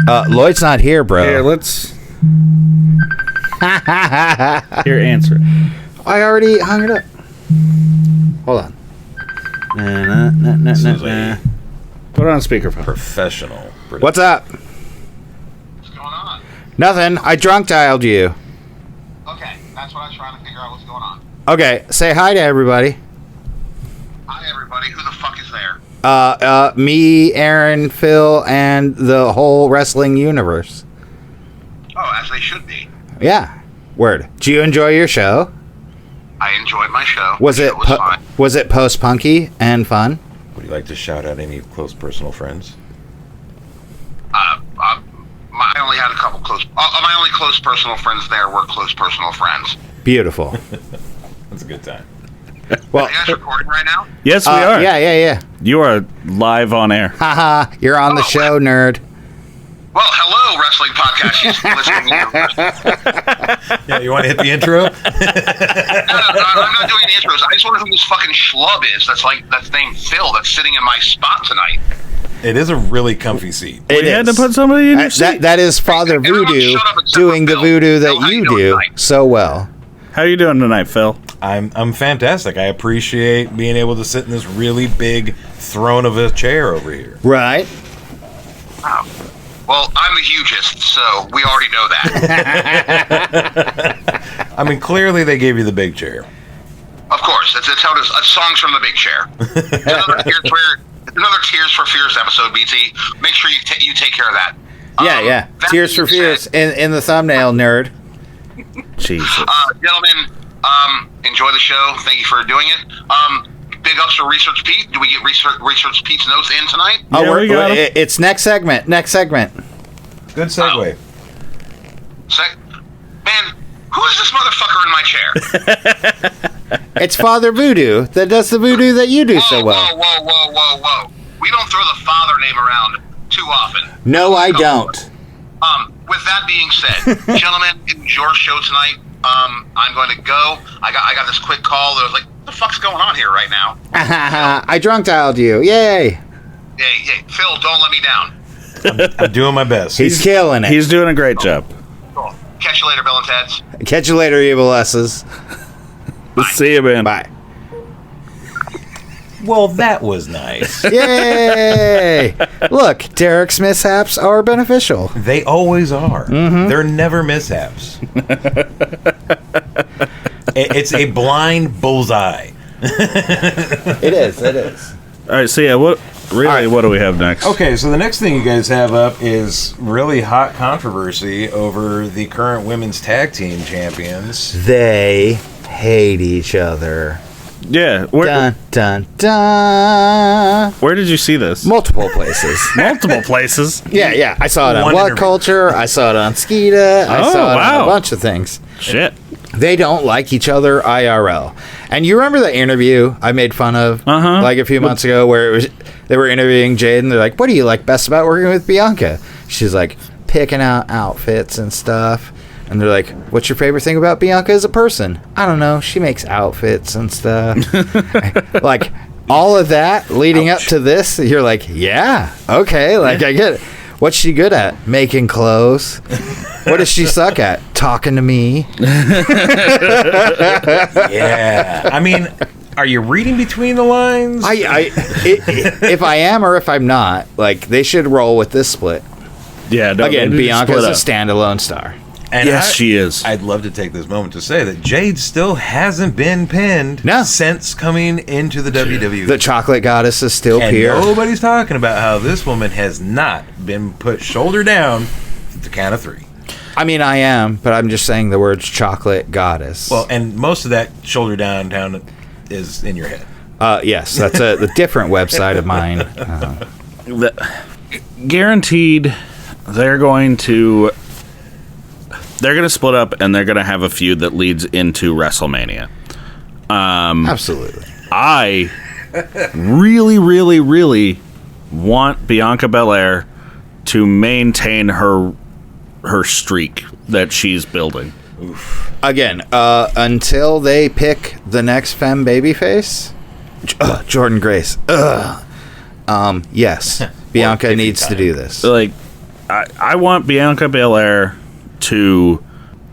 Lloyd's not here, bro. Here, let's. Here, answer it. I already hung it up. Hold on. This is a Put it on speakerphone. professional. What's up? What's going on? Nothing. I drunk dialed you. Okay, that's what I was trying to figure out what's going on. Okay, say hi to everybody. Hi, everybody. Who the fuck is there? Me, Aaron, Phill, and the whole wrestling universe. Oh, as they should be. Yeah. Word. Did you enjoy your show? I enjoyed my show. Was The it show was fine. was it post-punky and fun? Would you like to shout out any close personal friends? I only had a couple close. My only close personal friends there were close personal friends. Beautiful. That's a good time. Well, Are you guys recording right now? Yes, we are. Yeah. You are live on air. Haha, you're on the show, nerd. Well, hello, wrestling podcast. Listening. Yeah, you want to hit the intro? No, I'm not doing the intros. I just wonder who this fucking schlub is. That's named Phill. That's sitting in my spot tonight. It is a really comfy seat. We had to put somebody in your seat. That is Father Everyone Voodoo shut up except doing for the Phill. voodoo Phill, that how you you doing do tonight? so well. How you doing tonight, Phil? I'm fantastic. I appreciate being able to sit in this really big throne of a chair over here. Right. Wow. Well, I'm the hugest, so we already know that. I mean, clearly they gave you the big chair. Of course, it's how it is. Songs from the big chair. It's another Tears for Fears episode, BT. Make sure you take care of that. Yeah. Tears for Fears in the thumbnail, nerd. Jesus. Gentlemen, enjoy the show. Thank you for doing it. Big ups for Research Pete. Do we get Research Pete's notes in tonight? It's next segment. Good segue. Man, who is this motherfucker in my chair? It's Father Voodoo that does the voodoo that you do so well. Whoa. We don't throw the father name around too often. No, I don't. With that being said, gentlemen, it was your show tonight. I'm going to go. I got this quick call that was like, what the fuck's going on here right now? I drunk dialed you. Yay. Yay. Phil, don't let me down. I'm doing my best. He's killing it. He's doing a great job. Cool. Catch you later, Bill and Ted's. Catch you later, Evil S's. See you, man. Bye. Well, that was nice. Yay! Look, Derrick's mishaps are beneficial. They always are. Mm-hmm. They're never mishaps. It's a blind bullseye. It is. All right, so yeah, what do we have next? Okay, so the next thing you guys have up is really hot controversy over the current women's tag team champions. They hate each other. Yeah. Dun, dun, dun. Where did you see this? Multiple places. Yeah. I saw it on What Culture. I saw it on Skeeta. I saw it on a bunch of things. Shit. They don't like each other IRL. And you remember the interview I made fun of like a few months ago where they were interviewing Jade and they're like, what do you like best about working with Bianca? She's like, picking out outfits and stuff. And they're like, what's your favorite thing about Bianca as a person? I don't know. She makes outfits and stuff. Like, all of that leading up to this, you're like, yeah, okay. Like, I get it. What's she good at? Making clothes. What does she suck at? Talking to me. Yeah. I mean, are you reading between the lines? If I am or if I'm not, like, they should roll with this split. Yeah. Again, Bianca's a standalone star. And yes, she is. I'd love to take this moment to say that Jade still hasn't been pinned since coming into the WWE. The chocolate goddess is still here. Nobody's talking about how this woman has not been put shoulder down at the count of 3. I mean, I am, but I'm just saying the words chocolate goddess. Well, and most of that shoulder down is in your head. Yes, that's the different website of mine. Guaranteed, they're going to split up and they're going to have a feud that leads into WrestleMania. Absolutely. I really, really, really want Bianca Belair to maintain her streak that she's building. Oof. Again, until they pick the next femme babyface, Jordan Grace. Yes, Bianca needs to do this. Like, I want Bianca Belair to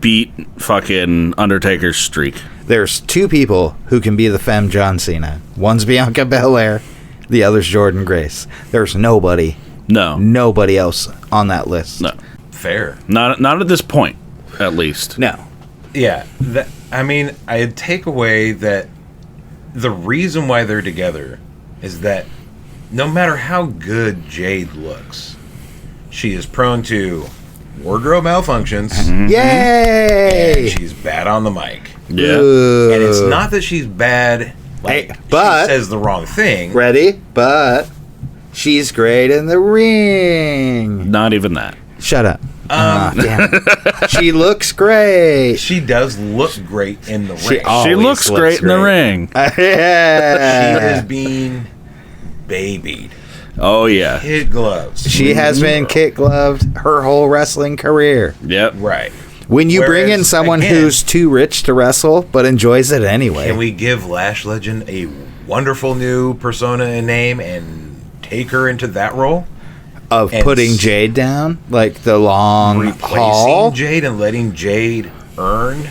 beat fucking Undertaker's streak. There's 2 people who can be the femme John Cena. One's Bianca Belair, the other's Jordan Grace. There's nobody else on that list. No. Fair. Not at this point, at least. No. Yeah. I'd take away that the reason why they're together is that no matter how good Jade looks, she is prone to wardrobe malfunctions. Mm-hmm. Yay! And she's bad on the mic. Yeah. Ooh. And it's not that she's bad, like, but she says the wrong thing. Ready? But she's great in the ring. Not even that. Shut up. Damn it. She looks great. She does look great in the ring. She looks great in the ring. Yeah. She is being babied. Oh, yeah. Kid gloves. She has been kid gloved her whole wrestling career. Yep. Right. When you bring in someone who's too rich to wrestle but enjoys it anyway. Can we give Lash Legend a wonderful new persona and name and take her into that role? Of putting Jade down? Like the long haul? Replacing Jade and letting Jade earn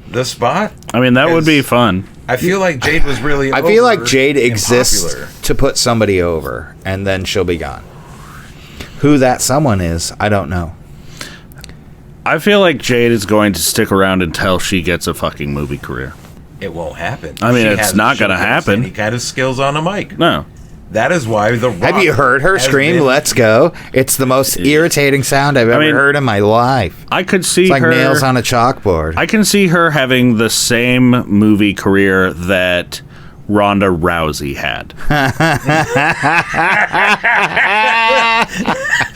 the spot. I mean, that would be fun. I feel like Jade was really. I feel like Jade and exists popular. to put somebody over, and then she'll be gone. Who that someone is, I don't know. I feel like Jade is going to stick around until she gets a fucking movie career. It won't happen. I mean, it's not going to happen. Any kind of skills on a mic. No. That is why The Rock. Have you heard her scream, "Let's go"? It's the most irritating sound I've ever heard in my life. I could see it's like her nails on a chalkboard. I can see her having the same movie career that Ronda Rousey had.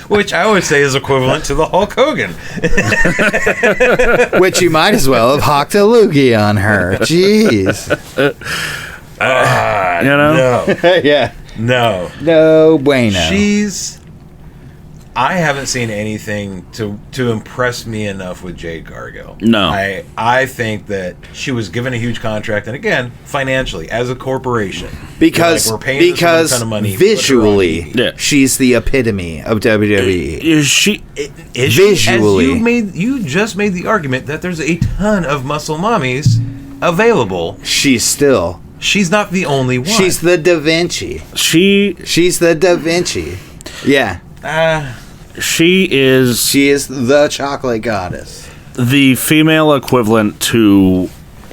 Which I would say is equivalent to the Hulk Hogan. Which you might as well have hawked a loogie on her. Jeez. You know? No. Yeah. No bueno. I haven't seen anything to impress me enough with Jade Cargill. No. I think that she was given a huge contract, and again, financially, as a corporation. Because we're paying this woman a ton of money, visually, she's the epitome of WWE. Is she? Visually. You just made the argument that there's a ton of muscle mommies available. She's not the only one. She's the Da Vinci. She's the Da Vinci. Yeah. She is the chocolate goddess. The female equivalent to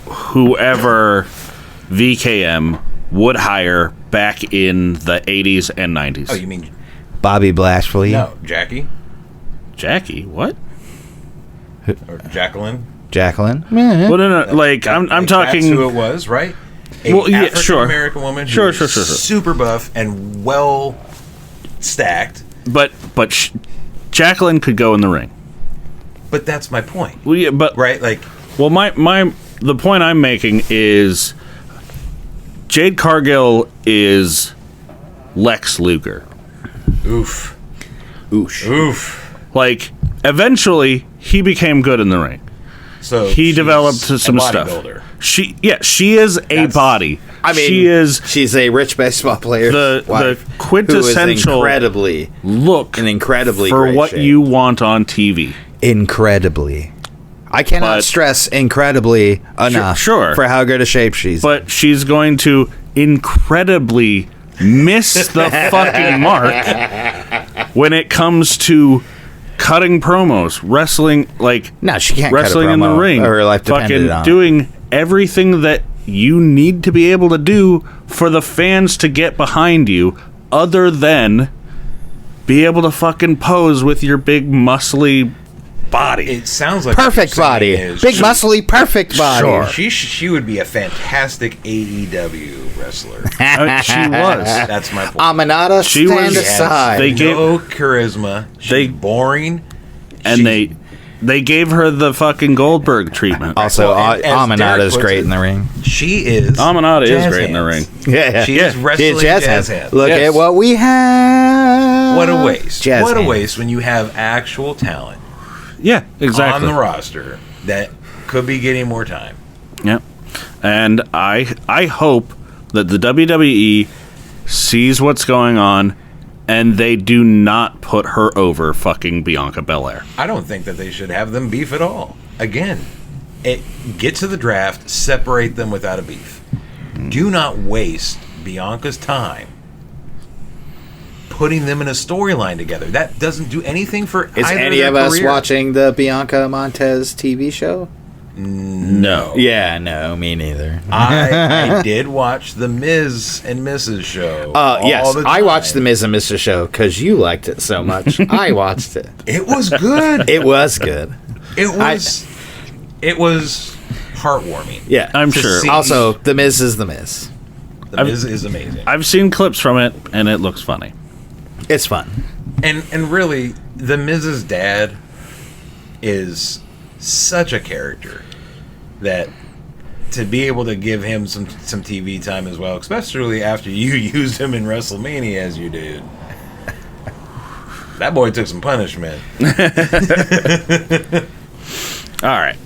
whoever VKM would hire back in the 80s and 90s. Oh, you mean Bobby Blashley? No, Jackie. Jackie, what? Or Jacqueline? Jacqueline? Well, no, like I'm talking. That's who it was, right? Well, yeah, sure. African-American woman who Sure. was super buff and well stacked. But Jacqueline could go in the ring. But that's my point. Well, yeah, but right, like, well, the point I'm making is Jade Cargill is Lex Luger. Oof. Like, eventually he became good in the ring. So he developed some a stuff. bodybuilder. She is a body. I mean, she's a rich baseball player. The quintessential incredibly for great what shape. you want on TV. Incredibly. I cannot stress incredibly enough for how good a shape she's. But she's going to incredibly miss the fucking mark when it comes to cutting promos, wrestling, like no, she can't wrestling cut a in the promo. ring, Her life depended fucking on doing everything that you need to be able to do for the fans to get behind you, other than be able to fucking pose with your big muscly body. It sounds like perfect body, big muscly, perfect body. Sure. She would be a fantastic AEW wrestler. She was. That's my point. Aminata, stand aside. They gave no charisma. She's boring. And they gave her the fucking Goldberg treatment. Also, Aminata's great in the ring. She is. Aminata is great in the ring. Yeah, she is wrestling jazz hands. Look at what we have. What a waste! Jazz what a hands. waste when you have actual talent. Yeah, exactly. On the roster that could be getting more time. Yep. And I hope that the WWE sees what's going on and they do not put her over fucking Bianca Belair. I don't think that they should have them beef at all. Again, get to the draft, separate them without a beef. Do not waste Bianca's time putting them in a storyline together. That doesn't do anything for Is either any of of their us career. watching the Bianca Montez TV show? No. Yeah, no, me neither. I did watch the Miz and Mrs. show. Yes, the I time. watched the Miz and Mr. show because you liked it so much. I watched it. It was good. It was good. It was heartwarming. Yeah, I'm sure. see- Also, the Miz is the Miz. The Miz is amazing. I've seen clips from it and it looks funny. It's fun. And really, the Miz's dad is such a character that to be able to give him some TV time as well, especially after you used him in WrestleMania as you did. That boy took some punishment. All right.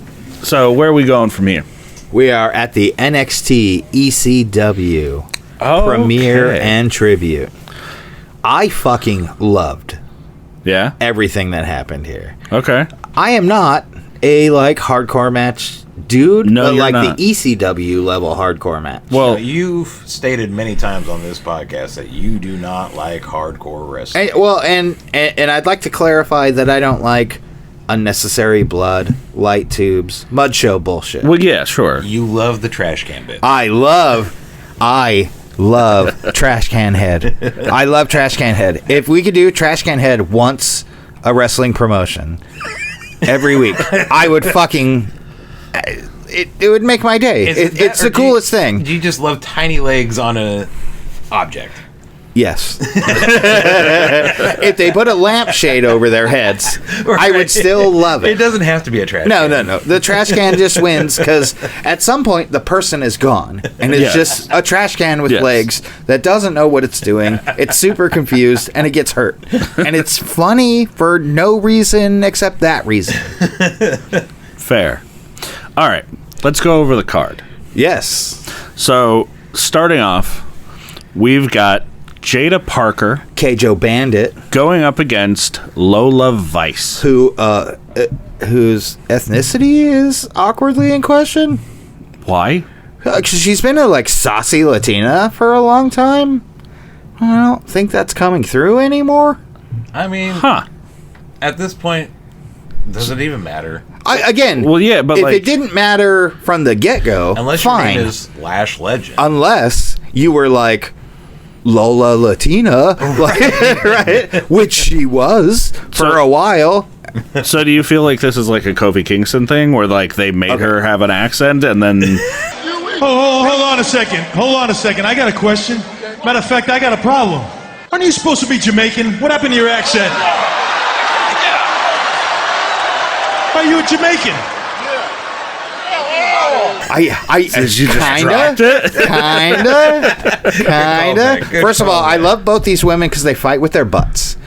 So where are we going from here? We are at the NXT ECW premiere and tribute. I fucking loved Yeah. everything that happened here. Okay. I am not a hardcore match dude. No, but you're like not. the ECW level hardcore match. Well, You've stated many times on this podcast that you do not like hardcore wrestling. And I'd like to clarify that I don't like unnecessary blood, light tubes, mud show bullshit. well, yeah, sure. You love the trash can bit. I love Trash Can Head. I love Trash Can Head. If we could do Trash Can Head once a wrestling promotion every week, I would fucking. It would make my day. It's the coolest thing. Do you just love tiny legs on a object? Yes. If they put a lampshade over their heads, I would still love it. It doesn't have to be a trash No, can. no. The trash can just wins because at some point the person is gone and it's just a trash can with legs that doesn't know what it's doing. It's super confused and it gets hurt. And it's funny for no reason except that reason. Fair. All right, let's go over the card. Yes. So, starting off, we've got Jada Parker, Keijo Bandit, going up against Lola Vice, whose ethnicity is awkwardly in question. Why? Because she's been a like saucy Latina for a long time. I don't think that's coming through anymore. I mean, at this point, does it even matter? Well, yeah, but if like, it didn't matter from the get-go, Unless fine. your name is Lash Legend. Unless you were like Lola Latina, like, right? Which she was for a while. So do you feel like this is like a Kofi Kingston thing where like they made her have an accent and then Hold on a second. Hold on a second. I got a question. Matter of fact, I got a problem. Aren't you supposed to be Jamaican? What happened to your accent? Are you a Jamaican? Did you distract it? Kinda. First of all, I love both these women because they fight with their butts.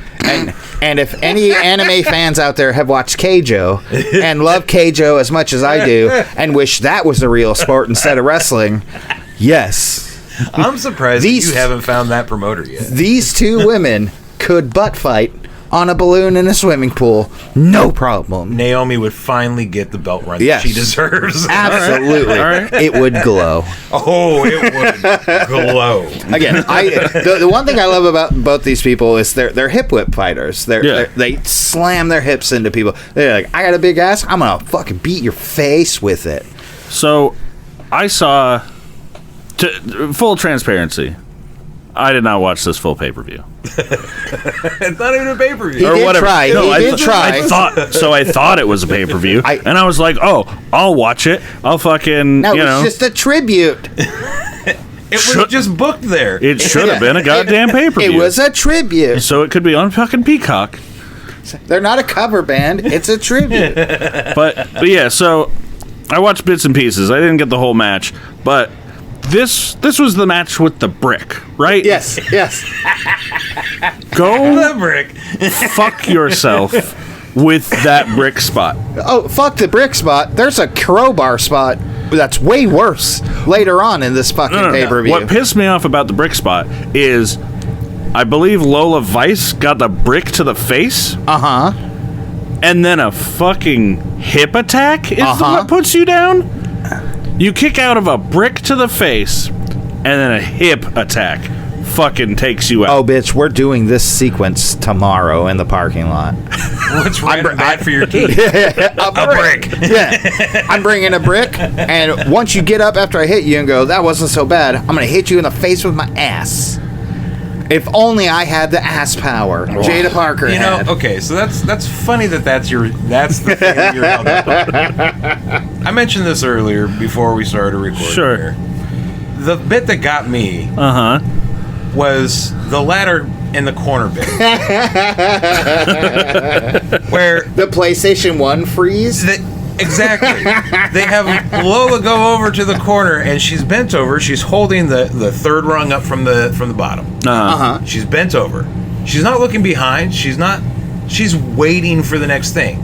And if any anime fans out there have watched Keijo and love Keijo as much as I do and wish that was a real sport instead of wrestling, yes. I'm surprised that you haven't found that promoter yet. These two women could butt fight on a balloon in a swimming pool, no problem. Naomi would finally get the belt run that she deserves. Absolutely. All right. It would glow. Oh, it would glow. Again, the one thing I love about both these people is they're hip whip fighters. They slam their hips into people. They're like, I got a big ass, I'm gonna fucking beat your face with it. So I saw full transparency. I did not watch this full pay-per-view. It's not even a pay-per-view. He did try. No, he did try. I thought it was a pay-per-view, and I was like, "Oh, I'll watch it. I'll fucking." No, it's just a tribute. It was just booked there. It should have been a goddamn pay-per-view. It was a tribute. So it could be on fucking Peacock. They're not a cover band. It's a tribute. But yeah, so I watched bits and pieces. I didn't get the whole match, but this was the match with the brick, right? Yes. Go the brick. Fuck yourself with that brick spot. Oh, fuck the brick spot. There's a crowbar spot that's way worse later on in this fucking pay-per-view. What pissed me off about the brick spot is I believe Lola Vice got the brick to the face. Uh-huh. And then a fucking hip attack is what puts you down? You kick out of a brick to the face, and then a hip attack fucking takes you out. Oh, bitch, we're doing this sequence tomorrow in the parking lot. What's bad for your teeth? a brick. Yeah. I'm bringing a brick, and once you get up after I hit you and go, that wasn't so bad, I'm going to hit you in the face with my ass. If only I had the ass power. Jada Parker had. Okay, so that's funny that's the thing that you're held up on. I mentioned this earlier before we started recording. Sure. Here. The bit that got me was the ladder in the corner bit. Where the PlayStation 1 freeze? Exactly. They have Lola go over to the corner, and she's bent over. She's holding the third rung up from the bottom. She's bent over. She's not looking behind. She's waiting for the next thing.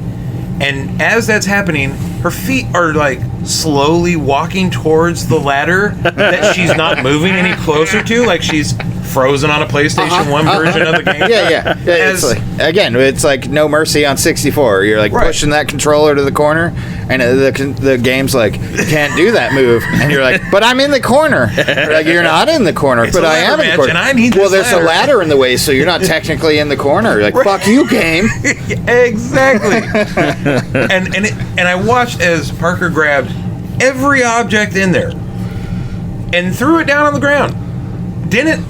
And as that's happening, her feet are like slowly walking towards the ladder that she's not moving any closer to. Like she's Frozen on a PlayStation 1 version of the game. Yeah. It's like No Mercy on 64. You're like pushing that controller to the corner, and the game's like, you can't do that move, and you're like, but I'm in the corner. You're like, you're not in the corner, but I am in the corner. And I need well, there's a ladder in the way, so you're not technically in the corner. You're like, fuck you, game. Exactly. and I watched as Parker grabbed every object in there and threw it down on the ground. Didn't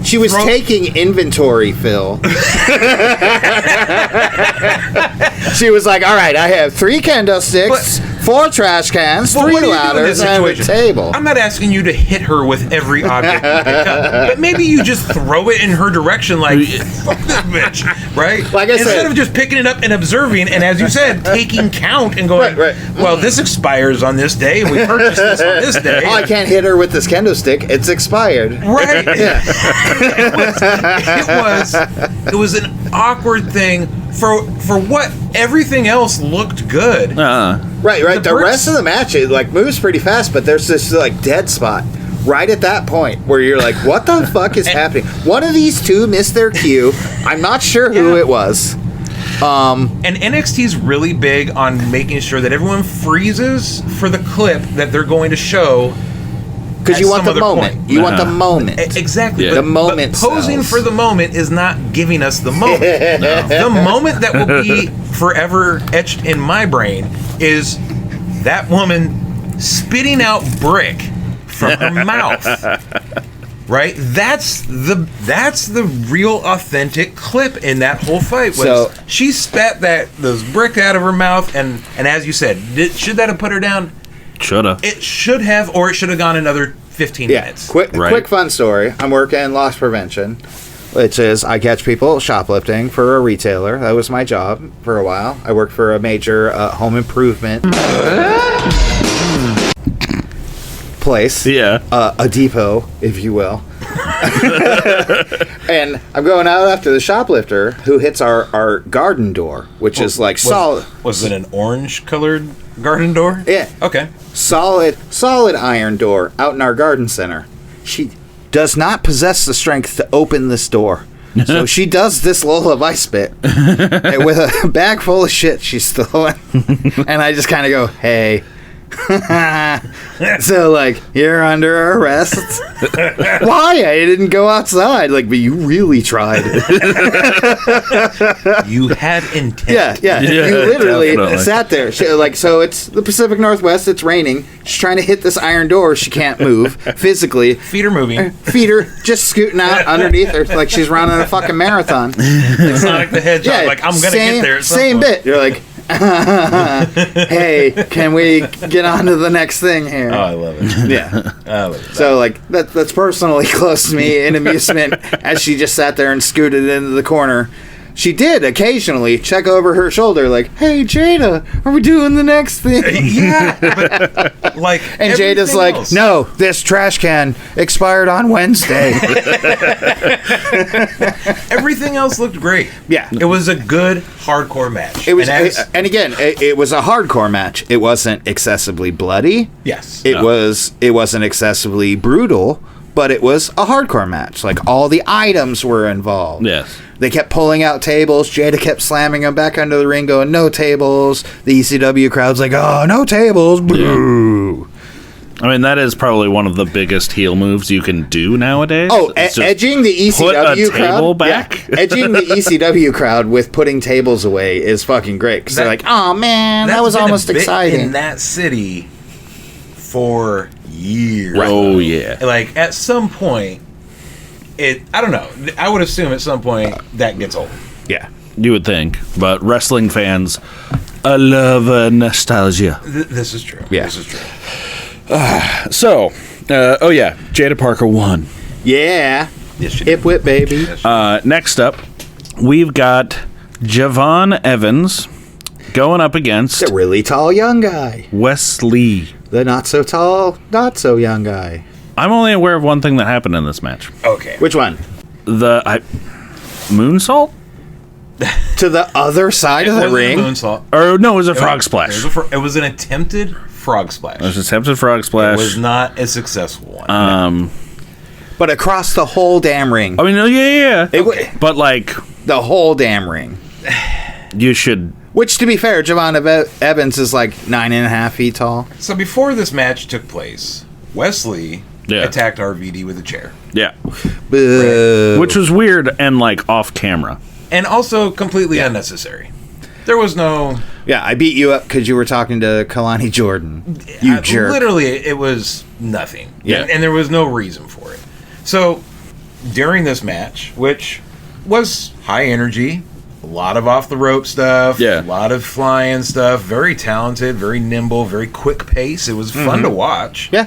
she was taking inventory, Phil. She was like, all right, I have 3 kendo sticks, 4 trash cans, 3 ladders, and a table. I'm not asking you to hit her with every object you pick up, but maybe you just throw it in her direction like, fuck this bitch, right? Like I said, instead of just picking it up and observing, and as you said, taking count and going, well, this expires on this day, we purchased this on this day. Oh, I can't hit her with this kendo stick. It's expired. Right. Yeah. It was an awkward thing for what everything else looked good. Right. The rest of the match, it moves pretty fast, but there's this dead spot right at that point where you're like, what the fuck is happening? One of these two missed their cue. I'm not sure who it was. And NXT's really big on making sure that everyone freezes for the clip that they're going to show. Because you want the moment. Point. You want the moment. Exactly. Yeah. The moment. But posing for the moment is not giving us the moment. The moment that will be forever etched in my brain is that woman spitting out brick from her mouth. Right? That's the real authentic clip in that whole fight. She spat those brick out of her mouth, and as you said, should that have put her down? Shoulda. It should have, or it should have gone another 15 minutes. Quick fun story. I'm working in loss prevention, which is I catch people shoplifting for a retailer. That was my job for a while. I worked for a major home improvement place. Yeah. A depot, if you will. And I'm going out after the shoplifter who hits our garden door, which is solid. Was it an orange colored garden door? Yeah. Okay. Solid iron door out in our garden center. She does not possess the strength to open this door. So she does this lullaby spit with a bag full of shit she's throwing. And I just kind of go, hey. So you're under arrest. Why? I didn't go outside. But you really tried. You had intent. Yeah. You literally sat there. So it's the Pacific Northwest. It's raining. She's trying to hit this iron door. She can't move physically. Feet are moving. Feet are just scooting out underneath her like she's running a fucking marathon. It's Sonic the Hedgehog. I'm gonna get there. At some point. Bit. You're like. Hey, can we get on to the next thing here? Oh, I love it. Yeah. I love it. So, that's personally close to me in amusement as she just sat there and scooted into the corner. She did occasionally check over her shoulder hey, Jada, are we doing the next thing? Yeah. But, and Jada's else. No, this trash can expired on Wednesday. Everything else looked great. Yeah. It was a good hardcore match. It was, and again, it was a hardcore match. It wasn't excessively bloody. Yes. It wasn't excessively brutal, but it was a hardcore match. All the items were involved. Yes. They kept pulling out tables. Jada kept slamming them back under the ring, going, no tables. The ECW crowd's like, oh, no tables. Boo. I mean, that is probably one of the biggest heel moves you can do nowadays. Oh, edging the ECW crowd back. Yeah, edging the ECW crowd with putting tables away is fucking great. Because they're like, oh, man, that was almost exciting. In that city for years. Right. Oh, yeah. At some point, I don't know. I would assume at some point that gets old. Yeah, you would think. But wrestling fans, I love nostalgia. This is true. Yeah. This is true. Jada Parker won. Yeah. Yes, Hip whip, baby. Next up, we've got Javon Evans going up against the really tall young guy, Wesley, the not so tall, not so young guy. I'm only aware of one thing that happened in this match. Okay. Which one? The moonsault? To the other side of the ring? Moonsault. Or no, it was a frog splash. It was an attempted frog splash. It was an attempted frog splash. It was not a successful one. But across the whole damn ring. I mean, yeah. But like the whole damn ring. You should. Which, to be fair, Javon Evans is like 9.5 feet tall. So before this match took place, Wesley attacked RVD with a chair. Yeah. Boo. Which was weird and like off camera. And also completely unnecessary. There was no... Yeah, I beat you up because you were talking to Kalani Jordan. You jerk. Literally, it was nothing. Yeah. And there was no reason for it. So, during this match, which was high energy, a lot of off-the-rope stuff, a lot of flying stuff, very talented, very nimble, very quick pace. It was fun to watch. Yeah.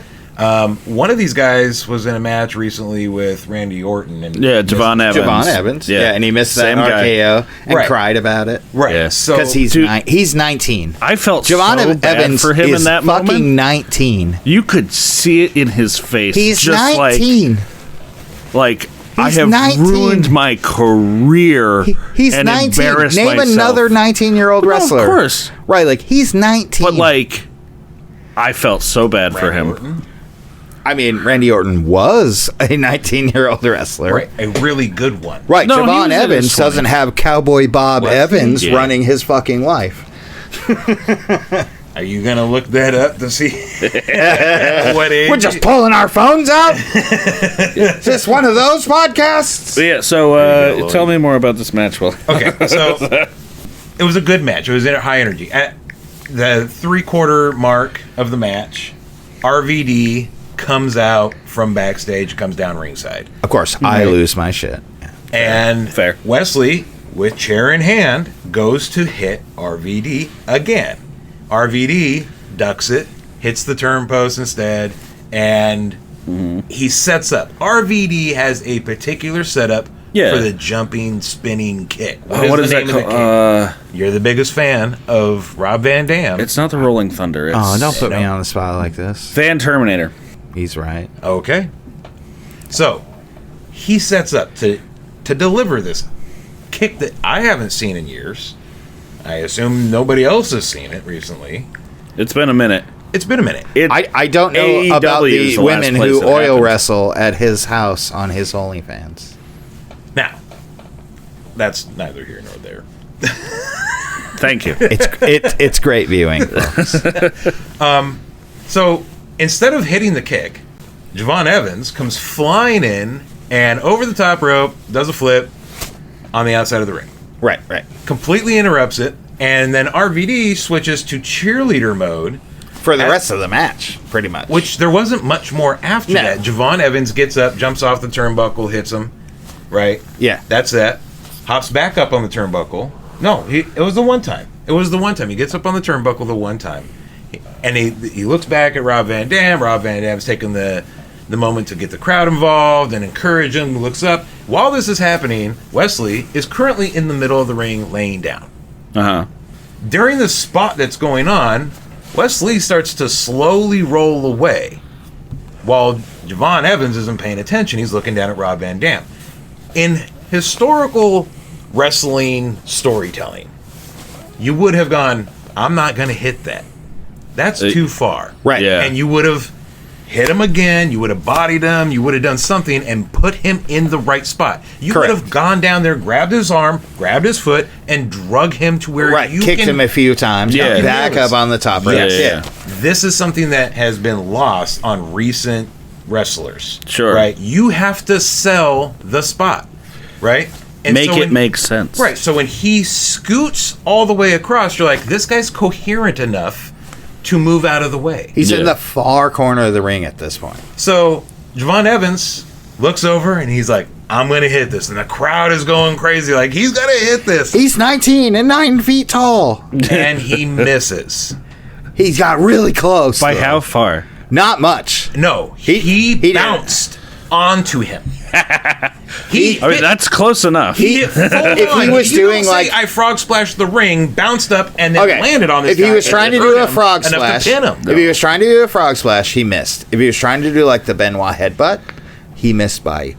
One of these guys was in a match recently with Randy Orton. And Javon Evans. Javon Evans. Yeah, and he missed that RKO and cried about it. Right. Yeah. So, because he's 19. I felt Javon so bad Evans for him is in that fucking moment. 19. You could see it in his face. He's just 19. Like I He's have 19. ruined my career. He's and 19. Embarrassed Name myself. another 19-year-old wrestler. Of course. Right, like he's 19. But like, I felt so bad for him. Orton. I mean, Randy Orton was a 19-year-old wrestler. Right, a really good one. Right, No, he Javon was in Evans his doesn't 20s. have Cowboy Bob Evans Yeah. running his fucking life. Are you going to look that up to see what age? We're just pulling our phones out? Is this one of those podcasts? Yeah, so tell me more about this match, Will. Okay, so it was a good match. It was in high energy. At the 3/4 mark of the match, RVD comes out from backstage, comes down ringside. Of course, I lose my shit. And Fair. Wesley, with chair in hand, goes to hit RVD again. RVD ducks it, hits the turn post instead, and he sets up. RVD has a particular setup for the jumping, spinning kick. What is that called? You're the biggest fan of Rob Van Dam. It's not the Rolling Thunder. It's Oh, don't put me on the spot like this. Van Terminator. He's right. Okay. So, he sets up to deliver this kick that I haven't seen in years. I assume nobody else has seen it recently. It's been a minute. It's been a minute. I don't know AEW about is the the last women place who that oil happened. wrestle at his house on his OnlyFans. Now, that's neither here nor there. Thank you. It's great viewing, folks. So, instead of hitting the kick, Javon Evans comes flying in and over the top rope, does a flip on the outside of the ring. Right. Completely interrupts it, and then RVD switches to cheerleader mode For the rest of the match, pretty much. which there wasn't much more after that. Javon Evans gets up, jumps off the turnbuckle, hits him. Right? Yeah. That's that. Hops back up on the turnbuckle. No, it was the one time. It was the one time. He gets up on the turnbuckle the one time. And he looks back at Rob Van Dam. Rob Van Dam's taking the moment to get the crowd involved and encourage him. Looks up. While this is happening, Wesley is currently in the middle of the ring laying down. Uh-huh. During the spot that's going on, Wesley starts to slowly roll away. While Javon Evans isn't paying attention, he's looking down at Rob Van Dam. In historical wrestling storytelling, you would have gone, I'm not going to hit that. That's too far. Right. Yeah. And you would have hit him again, you would have bodied him, you would have done something and put him in the right spot. You Correct. would have gone down there, grabbed his arm, grabbed his foot, and drug him to where you kicked can... him a few times. Yeah. Back up on the top rope. Yes. This is something that has been lost on recent wrestlers. Sure. Right? You have to sell the spot. Right? And Make so it make sense. Right. So when he scoots all the way across, you're like, this guy's coherent enough to move out of the way. He's in the far corner of the ring at this point. So Javon Evans looks over and he's like, I'm going to hit this. And the crowd is going crazy. Like, he's got to hit this. He's 19 and 9 feet tall. And he misses. He's got really close. By though. how far? Not much. No. He bounced onto him. I mean, that's close enough. If he was doing like I frog splashed the ring, bounced up, and then landed on this If he guy was and trying to it do hurt a him frog enough splash, to pin him. if he was trying to do a frog splash, he missed. If he was trying to do like the Benoit headbutt, he missed by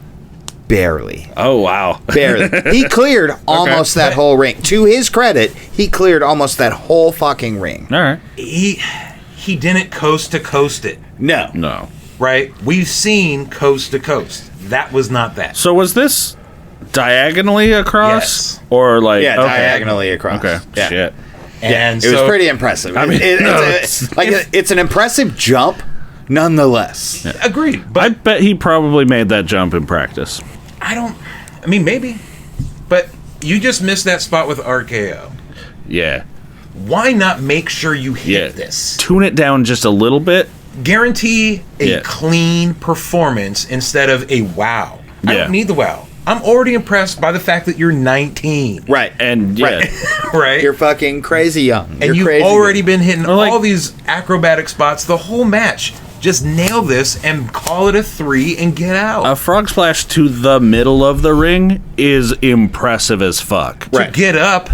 barely. Oh, wow. Barely. He cleared almost that whole ring. To his credit, he cleared almost that whole fucking ring. All right. He didn't coast to coast it. No. No. right? We've seen coast to coast. That was not that. So was this diagonally across? Yes. Or like... Yeah, okay. diagonally across. Okay, Yeah. shit. And it was pretty impressive. I mean, it's an impressive jump, nonetheless. Yeah. Agreed. But I bet he probably made that jump in practice. I mean, maybe. But you just missed that spot with RKO. Yeah. Why not make sure you hit this? Tune it down just a little bit. Guarantee a clean performance instead of a wow. I don't need the wow. I'm already impressed by the fact that you're 19. Right. And right. You're fucking crazy young. And you've already been hitting all these acrobatic spots the whole match. Just nail this and call it a 3 and get out. A frog splash to the middle of the ring is impressive as fuck. To get up.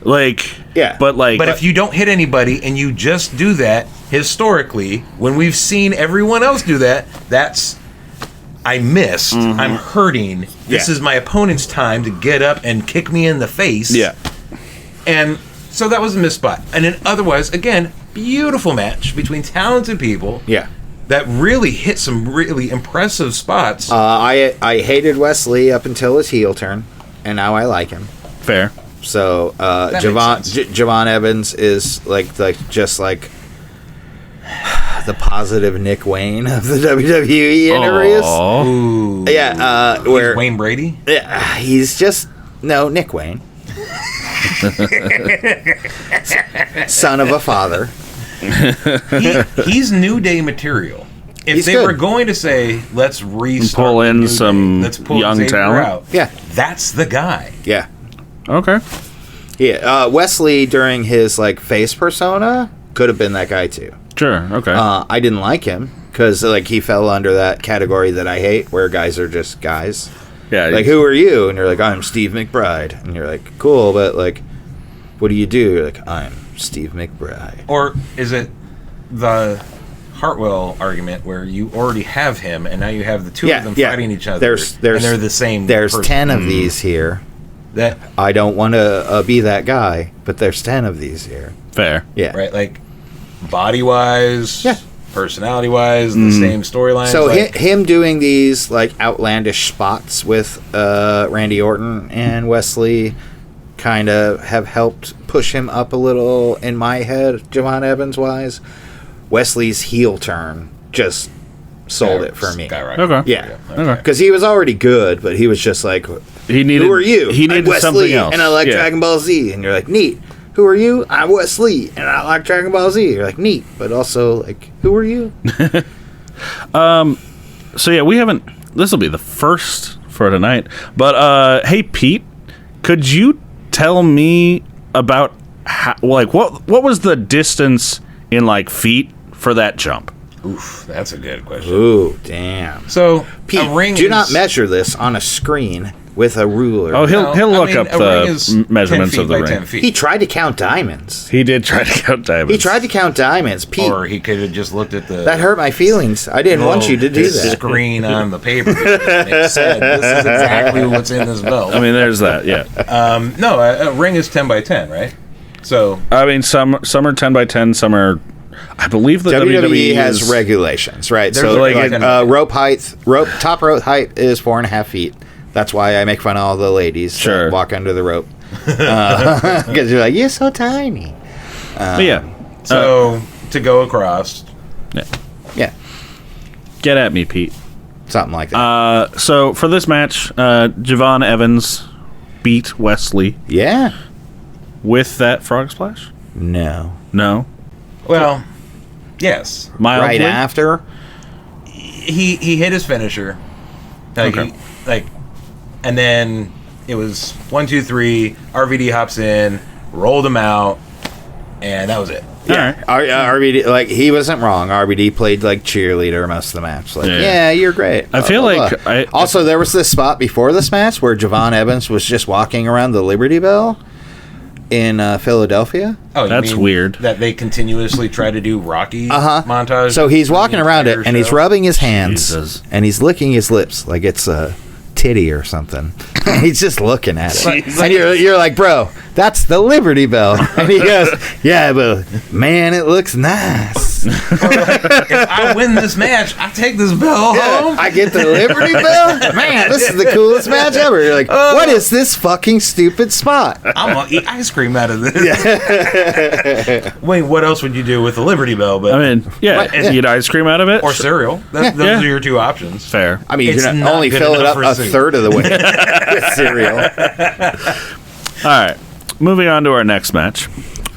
But if you don't hit anybody and you just do that, historically, when we've seen everyone else do that, that's... I missed. Mm-hmm. I'm hurting. This is my opponent's time to get up and kick me in the face. Yeah. And so that was a missed spot. And then otherwise, again, beautiful match between talented people. Yeah. That really hit some really impressive spots. I hated Wesley up until his heel turn, and now I like him. Fair. So Javon Evans is just like the positive Nick Wayne of the WWE interviews. Yeah, where Wayne Brady? Yeah, he's just Nick Wayne. Son of a father. He's New Day material. If they were going to say, let's restart, pull in some young Xavier talent, out, that's the guy. Yeah. Okay. Yeah, Wesley during his face persona could have been that guy too. Sure. Okay. I didn't like him because he fell under that category that I hate, where guys are just guys. Yeah. Who are you? And you're like, I'm Steve McBride. And you're like, cool, but what do you do? You're like, I'm Steve McBride. Or is it the Hartwell argument where you already have him and now you have the two of them fighting each other? There's and they're the same. There's person. 10 of these here. That I don't want to be that guy, but there's 10 of these here. Fair. Yeah. Right. Body wise. Yeah. Personality wise, the same storyline. So him doing these outlandish spots with Randy Orton and Wesley kind of have helped push him up a little in my head, Javon Evans wise. Wesley's heel turn just sold it for me. Okay. Yeah. Okay. Because he was already good, but he was just he needed. Who are you? He needed I'm Wesley, something else, and I like Dragon Ball Z. And you're like, neat. Who are you? I'm Wesley, and I like Dragon Ball Z. You're like, neat, but also who are you? So yeah, we haven't. This will be the first for tonight. But hey, Pete, could you tell me about what was the distance in feet for that jump? Oof, that's a good question. Ooh, damn. So Pete, a ring do not measure this on a screen with a ruler. Oh, he'll look up the measurements of the ring. He tried to count diamonds. He did try to count diamonds. He tried to count diamonds. Pete, or he could have just looked at the. That hurt my feelings. I didn't want you to do that. Screen on the paper. It said this is exactly what's in this belt. I mean, there's that. Yeah. No, a ring is 10 by 10, right? So I mean, some are 10 by 10, some are. I believe the WWE has regulations, right? There's So rope height, top rope height is 4.5 feet. That's why I make fun of all the ladies that walk under the rope because you're like, you're so tiny. But yeah. So to go across. Yeah. Get at me, Pete. Something like that. So for this match, Javon Evans beat Wesley. Yeah. With that frog splash? No. Well, yes. Mildly? Right after? He hit his finisher. Okay. And then it was 1, 2, 3. RVD hops in, rolled him out, and that was it. Yeah. RVD, he wasn't wrong. RVD played cheerleader most of the match. Yeah, you're great. I feel like also, there was this spot before this match where Javon Evans was just walking around the Liberty Bell in Philadelphia. Oh, that's weird. That they continuously try to do Rocky montage. So he's walking around it, and he's rubbing his hands, Jesus. and he's licking his lips like it's a titty or something. And he's just looking at it. And you're like, bro, That's the Liberty Bell. And he goes, yeah, but man, it looks nice. If I win this match, I take this bell home. I get the Liberty Bell? Man, this is the coolest match ever. You're like, what is this fucking stupid spot? I'm going to eat ice cream out of this. Wait, what else would you do with the Liberty Bell? But I mean, eat ice cream out right. Or cereal. Those are your two options. Fair. I mean, you're not only fill it up a third of the way with cereal. All right. Moving on to our next match.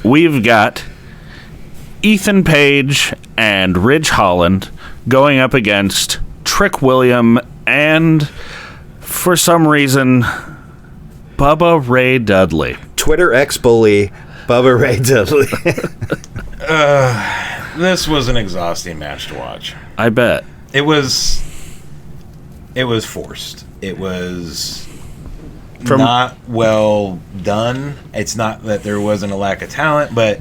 We've got Ethan Page and Ridge Holland going up against Trick William and, for some reason, Bubba Ray Dudley. Twitter ex-bully Bubba Ray Dudley. This was an exhausting match to watch. I bet. It was forced. It was not well done. It's not that there wasn't a lack of talent, but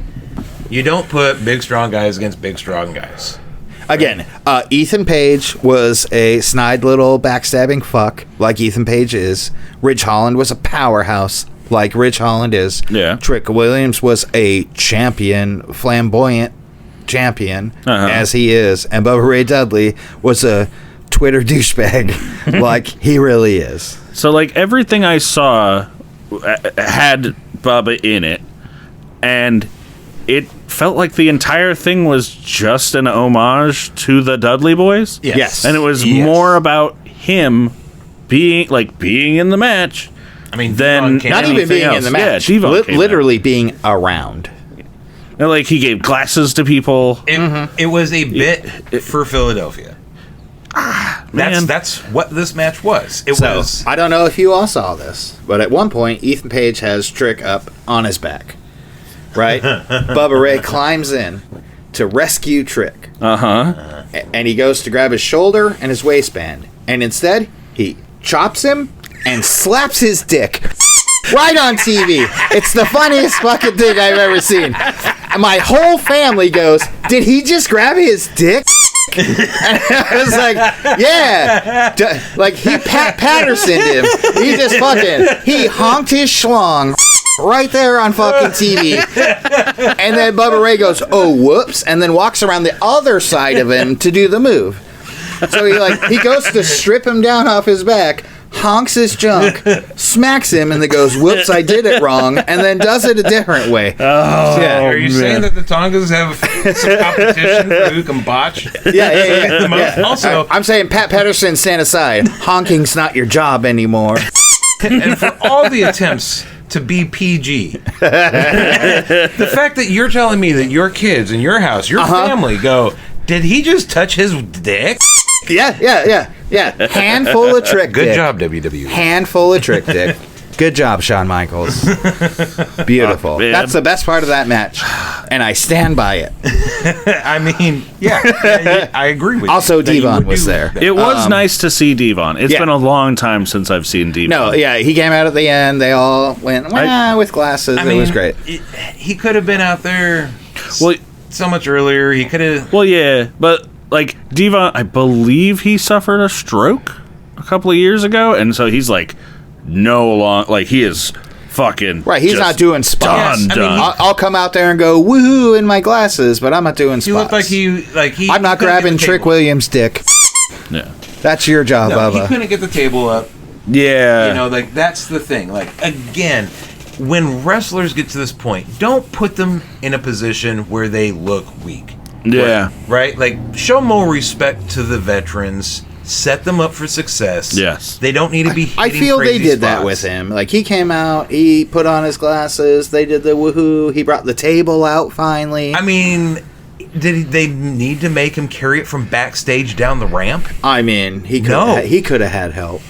you don't put big strong guys against big strong guys. Again, Ethan Page was a snide little backstabbing fuck, like Ethan Page is. Ridge Holland was a powerhouse, like Ridge Holland is. Yeah. Trick Williams was a champion, flamboyant champion, as he is. And Bubba Ray Dudley was a Twitter douchebag, like he really is. So, like, everything I saw had Bubba in it, and it felt like the entire thing was just an homage to the Dudley Boys. Yes. And it was more about him being in the match. I mean, than not even being else. in the match. Yeah, Devon literally being around. And, like, he gave glasses to people. It was a bit for Philadelphia. That's what this match was. It was. I don't know if you all saw this, but at one point, Ethan Page has Trick up on his back. Right? Bubba Ray climbs in to rescue Trick. And he goes to grab his shoulder and his waistband. And instead, he chops him and slaps his dick right on TV. It's the funniest fucking thing I've ever seen. My whole family goes, did he just grab his dick? And I was like, yeah. Like, he Pattersoned him. He just he honked his schlong right there on fucking TV. And then Bubba Ray goes, oh, whoops, and then walks around the other side of him to do the move. So he goes to strip him down off his back, honks his junk, smacks him, and then goes, whoops, I did it wrong, and then does it a different way. Are you saying that the Tongas have some competition for who can botch? Yeah. The most? Also, I'm saying Pat Patterson, stand aside. Honking's not your job anymore. And for all the attempts to be PG, the fact that you're telling me that your kids in your house, your family, go, did he just touch his dick? Yeah. Handful of trick dick. Good job, WWE. Handful of trick dick. Good job, Shawn Michaels. Beautiful. That's the best part of that match, and I stand by it. I mean, yeah, I agree with you. Also, Devon was there. It was nice to see Devon. It's been a long time since I've seen Devon. No, he came out at the end. They all went with glasses. It was great. He could have been out there so much earlier. He could have. Well, yeah, but like Devon, I believe he suffered a stroke a couple of years ago, and so he's like he is fucking right. He's not doing spots. Done. I'll come out there and go woohoo in my glasses, but I'm not doing spots. He looked like he. I'm not grabbing Trick Williams' dick. Yeah, that's your job, Bubba. He couldn't get the table up. Yeah, that's the thing. Like, again, when wrestlers get to this point, don't put them in a position where they look weak. Yeah, right. Like, show more respect to the veterans. Set them up for success. Yes. They don't need to be I feel they did spots. that with him. Like, he came out, he put on his glasses, they did the woohoo, he brought the table out finally. I mean, did they need to make him carry it from backstage down the ramp? I mean, he could have had help.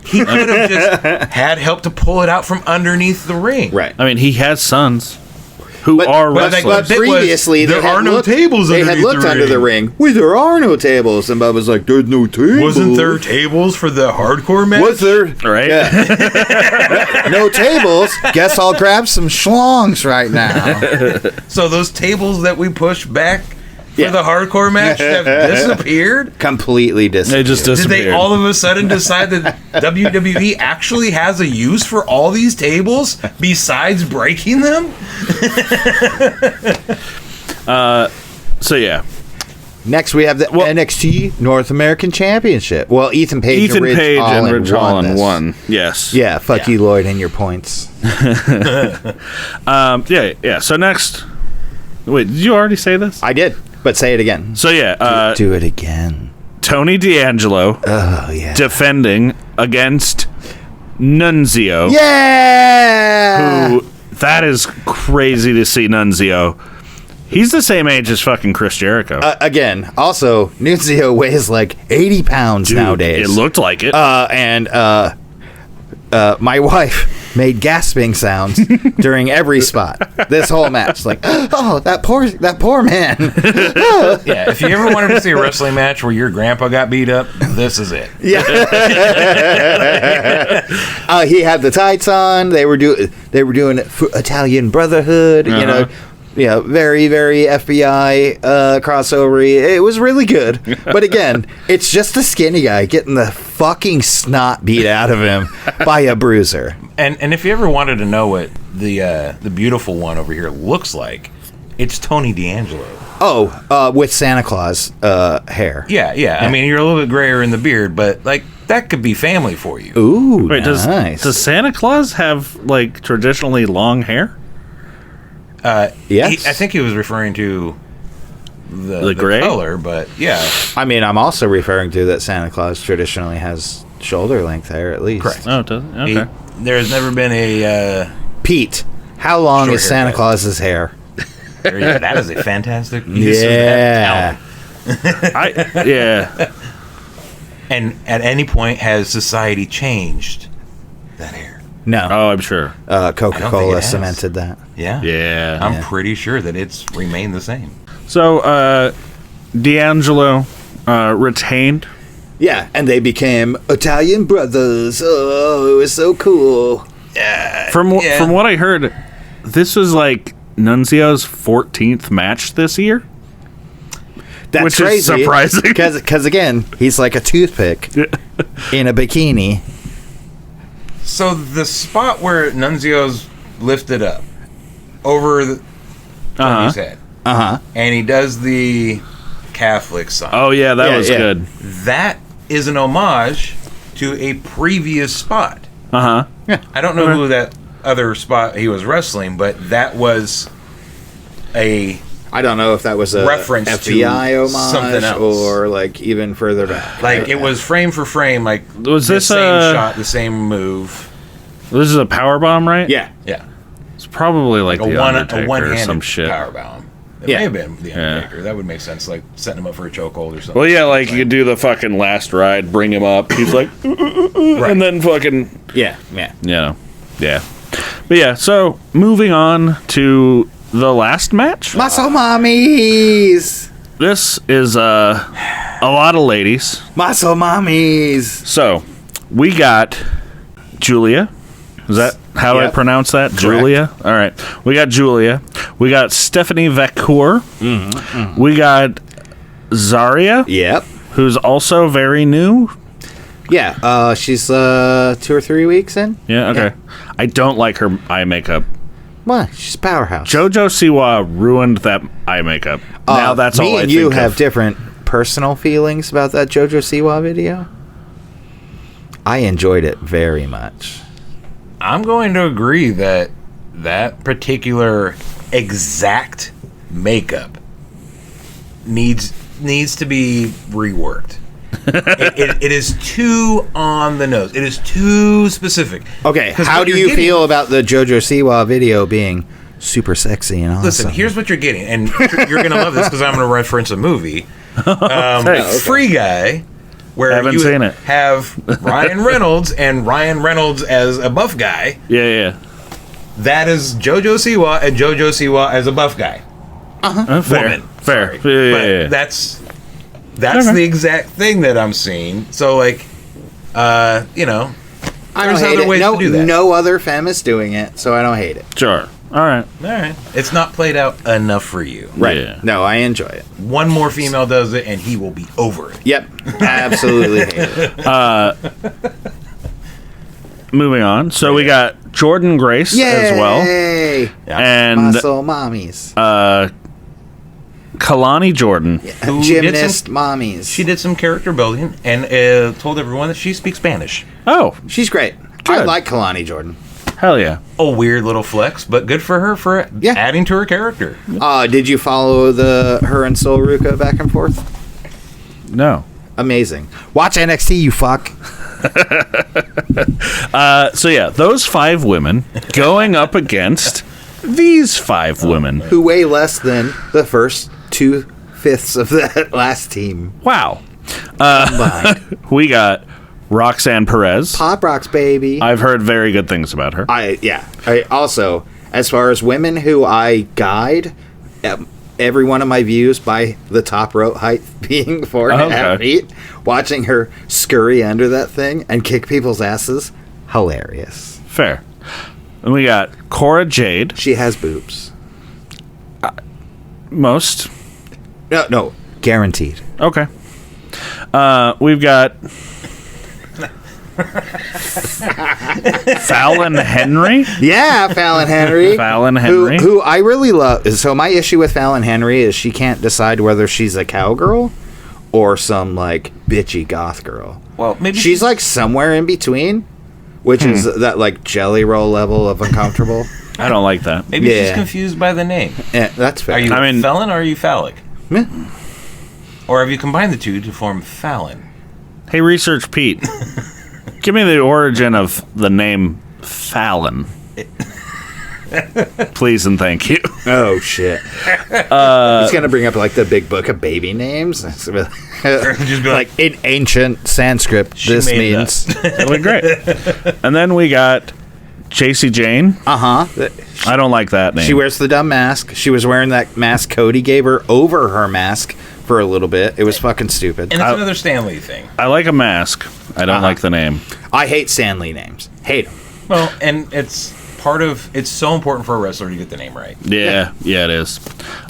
He could have just had help to pull it out from underneath the ring. Right. I mean, he has sons who are wrestlers. But previously, there are no tables they had looked under the ring. Well, there are no tables. And Bubba's like, there's no tables. Wasn't there tables for the hardcore match? Was there? Right. Yeah. No tables. Guess I'll grab some schlongs right now. So those tables that we push back for the hardcore match have disappeared? Completely disappeared. They just Did disappeared. they all of a sudden decide that WWE actually has a use for all these tables besides breaking them? So yeah. Next, we have the NXT North American Championship. Well, Ethan Page and Ridge Holland won. Yes. Yeah, fuck you, Lloyd, and your points. Yeah. So next, wait, did you already say this? I did, but say it again. So yeah, do it again. Tony D'Angelo, defending against Nunzio. Yeah. Who? That is crazy to see Nunzio. He's the same age as fucking Chris Jericho. Again, also, Nunzio weighs like 80 pounds nowadays. It looked like it. And my wife made gasping sounds during every spot. This whole match, like, oh, that poor man. Yeah, if you ever wanted to see a wrestling match where your grandpa got beat up, this is it. Yeah. He had the tights on. They were doing it for Italian Brotherhood. You know. Yeah, very, very FBI crossover. It was really good. But again, it's just a skinny guy getting the fucking snot beat out of him by a bruiser. And if you ever wanted to know what the beautiful one over here looks like, it's Tony D'Angelo. Oh, with Santa Claus hair. Yeah. I mean, you're a little bit grayer in the beard, but like that could be family for you. Ooh, wait, nice. does Santa Claus have like traditionally long hair? Yes. I think he was referring to the gray color, but yeah. I mean, I'm also referring to that Santa Claus traditionally has shoulder length hair, at least. Correct. Oh, it does? Okay. There's never been a Pete, how long short is Santa haircut. Claus's hair? That is a fantastic use of that talent. Yeah. And at any point, has society changed that hair? No. Oh, I'm sure. I don't think Coca-Cola it has. cemented that. Yeah. Yeah. I'm pretty sure that it's remained the same. So, D'Angelo retained. Yeah, and they became Italian brothers. Oh, it was so cool. From what I heard, this was like Nunzio's 14th match this year. That's which crazy, is surprising. Because again, he's like a toothpick in a bikini. So the spot where Nunzio's lifted up over his head, and he does the Catholic sign. Oh yeah, that was good. That is an homage to a previous spot. Yeah. I don't know who that other spot he was wrestling, but that was a. I don't know if that was a reference FBI to homage something else, or like even further back. Like it was frame for frame. Like was this the same shot, the same move? This is a power bomb, right? Yeah. It's probably like the Undertaker a one-handed or some shit. power bomb. It may have been the Undertaker. That would make sense. Like setting him up for a chokehold or something. Well, yeah, like you do the fucking last ride, bring him up. He's like, and then fucking yeah. But yeah, so moving on to the last match. Muscle mommies. This is a lot of ladies. Muscle mommies. So we got Julia. Is that how I pronounce that? Correct. Julia? All right. We got Julia. We got Stephanie Vacour. We got Zarya. Yep. Who's also very new. Yeah. She's 2 or 3 weeks in. Yeah, okay. I don't like her eye makeup. What? She's a powerhouse. JoJo Siwa ruined that eye makeup. Now that's all I think of. Me and you have different personal feelings about that JoJo Siwa video. I enjoyed it very much. I'm going to agree that that particular exact makeup needs to be reworked. It is too on the nose. It is too specific. Okay, how do you feel about the JoJo Siwa video being super sexy and awesome? Listen, here's what you're getting, and you're going to love this because I'm going to reference a movie. Free Guy, where you seen it. have Ryan Reynolds and Ryan Reynolds as a buff guy. Yeah. That is JoJo Siwa and JoJo Siwa as a buff guy. Fair. Woman. Fair. Sorry. Yeah. That's the exact thing that I'm seeing. So, like, I don't there's hate other it. ways to do that. No other femme is doing it, so I don't hate it. Sure. All right. It's not played out enough for you. Right. Yeah. No, I enjoy it. One more female does it, and he will be over it. Yep. Absolutely hate it. Moving on. So we got Jordan Grace as well. Yay! And Muscle mommies. Kalani Jordan. Who Gymnast mommies. She did some character building and told everyone that she speaks Spanish. Oh, She's great. I Good. like Kalani Jordan. hell yeah. A weird little flex, but good for her for adding to her character. Did you follow her and Sol Ruka back and forth? No. Amazing. Watch NXT, you fuck. So yeah, those 5 women going up against these 5 women who weigh less than the first 2/5 of that last team. Wow. We got Roxanne Perez. Pop Rocks, baby. I've heard very good things about her. I also, as far as women who I guide, every one of my views by the top rope height being 4.5 feet, watching her scurry under that thing and kick people's asses, hilarious. Fair. And we got Cora Jade. She has boobs. Most. No, guaranteed. Okay. We've got Fallon Henry. Yeah, Fallon Henry. Fallon Henry. Who I really love. So my issue with Fallon Henry is she can't decide whether she's a cowgirl or some like bitchy goth girl. Well, maybe she's like somewhere in between, which is that like jelly roll level of uncomfortable. I don't like that. Maybe she's confused by the name. Yeah, that's fair. Are you felon or are you phallic? Yeah. Or have you combined the two to form Fallon? Hey, Research Pete. Give me the origin of the name Fallon. Please and thank you. Oh, shit. He's going to bring up, like, the big book of baby names. Just be like, in ancient Sanskrit, this means... That'll be great. And then we got JC Jane. Uh-huh. I don't like that name. She wears the dumb mask. She was wearing that mask Cody gave her over her mask for a little bit. It was fucking stupid. And it's another Stanley thing. I like a mask. I don't like the name. I hate Stanley names. Hate them. Well, and it's so important for a wrestler to get the name right. Yeah, it is.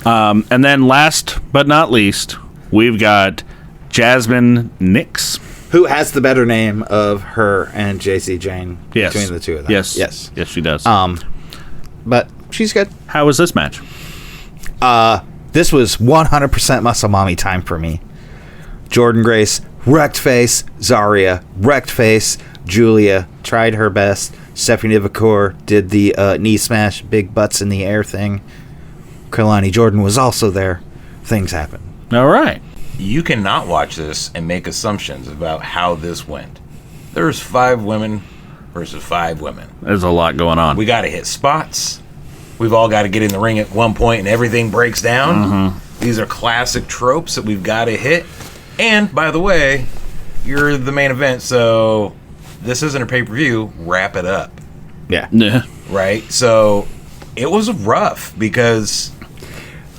And then last but not least, we've got Jasmine Nix. Who has the better name of her and JC Jane Yes. between the two of them? Yes, she does. But she's good. How was this match? This was 100% muscle mommy time for me. Jordan Grace, wrecked face. Zarya, wrecked face. Julia tried her best. Stephanie Vacour did the knee smash, big butts in the air thing. Kalani Jordan was also there. Things happen. All right. You cannot watch this and make assumptions about how this went. There's 5 women versus 5 women. There's a lot going on. We got to hit spots. We've all got to get in the ring at one point and everything breaks down. Mm-hmm. These are classic tropes that we've got to hit. And, by the way, you're the main event, so this isn't a pay-per-view. Wrap it up. Yeah. Right? So it was rough because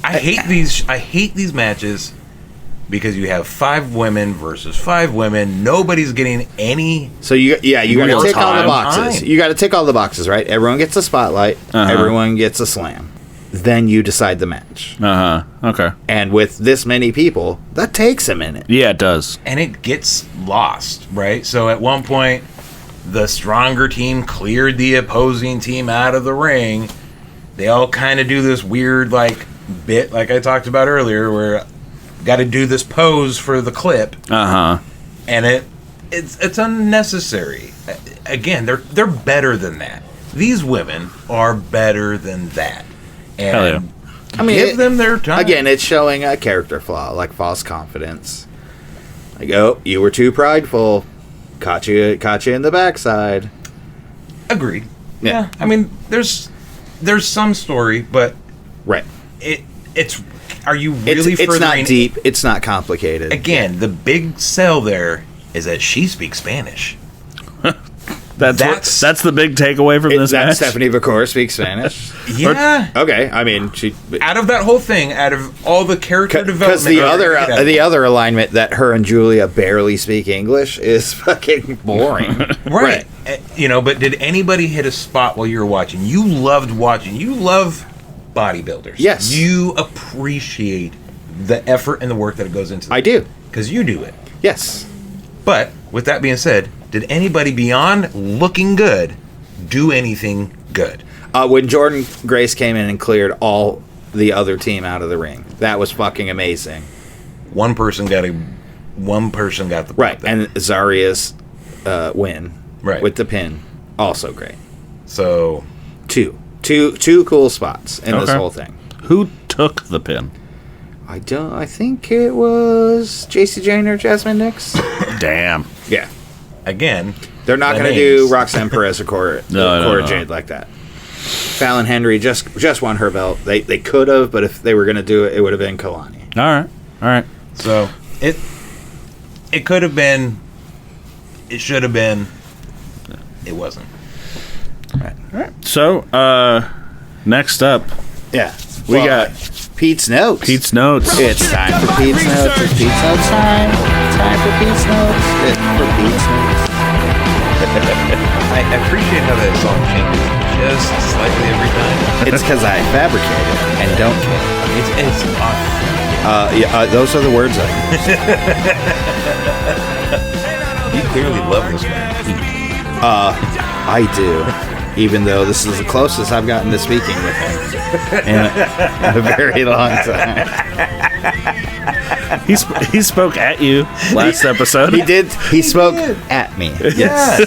I hate these matches because you have 5 women versus 5 women. Nobody's getting any. So you got to tick all the boxes. time. You got to tick all the boxes, right? Everyone gets a spotlight. Everyone gets a slam. Then you decide the match. Okay. And with this many people, that takes a minute. Yeah, it does. And it gets lost, right? So at one point, the stronger team cleared the opposing team out of the ring. They all kind of do this weird bit like I talked about earlier where got to do this pose for the clip. And it's unnecessary. Again, they're better than that. These women are better than that. And hell yeah. I mean, give them their time. Again, it's showing a character flaw, like false confidence. Like, oh, you were too prideful. Caught you in the backside. Agreed. Yeah. I mean, there's some story, but right. It's are you really it's not deep, it's not complicated. Again, the big sell there is that she speaks Spanish. That's the big takeaway from this match. Stephanie Vacour speaks Spanish. Yeah. Okay. I mean, she out of that whole thing, out of all the character development, because the other alignment that her and Julia barely speak English is fucking boring. Right. But did anybody hit a spot while you were watching? You loved watching. You love bodybuilders. Yes. You appreciate the effort and the work that it goes into. I do. Because you do it. Yes. But with that being said, did anybody beyond looking good do anything good? When Jordan Grace came in and cleared all the other team out of the ring, that was fucking amazing. One person got the right, and Zaria's win with the pin, also great. So two cool spots in this whole thing. Who took the pin? I think it was JC Jane or Jasmine Nix. Damn. Yeah. Again, they're not going to do Roxanne Perez or Cora Jade like that. Fallon Henry just won her belt. They could have, but if they were going to do it, it would have been Kalani. All right. So it could have been. It should have been. It wasn't. All right. So next up, we got Pete's Notes. Pete's Notes. It's time for Pete's Notes. It's Pete's Notes time. Time for Pete's Notes. It's for Pete's Notes. I appreciate how that song changes just slightly every time. It's because I fabricate it and don't care. It's awesome. Those are the words I use. You clearly love this man. I do. Even though this is the closest I've gotten to speaking with him in a very long time. He spoke at you last episode. He did. He spoke at me. Yes.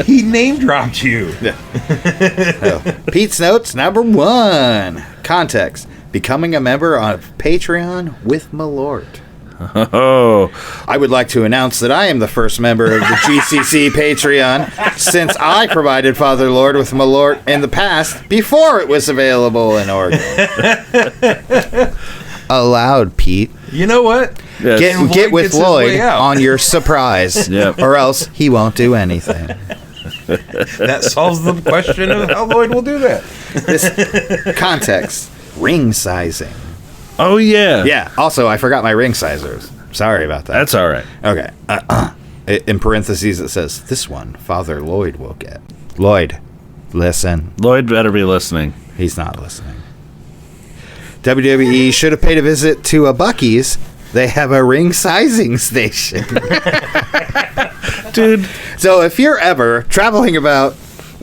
He name dropped you. Pete's Notes number 1. Context. Becoming a member of Patreon with Malort. Oh. I would like to announce that I am the first member of the GCC Patreon since I provided Father Lloyd with Malort in the past before it was available in Oregon. Allowed, Pete. You know what? Yes. Get with Lloyd on your surprise, or else he won't do anything. That solves the question of how Lloyd will do that. This context, ring sizing. Oh, yeah. Yeah. Also, I forgot my ring sizers. Sorry about that. That's all right. Okay. In parentheses, it says, this one, Father Lloyd will get. Lloyd, listen. Lloyd better be listening. He's not listening. WWE should have paid a visit to a Buc-ee's. They have a ring sizing station. Dude. So if you're ever traveling about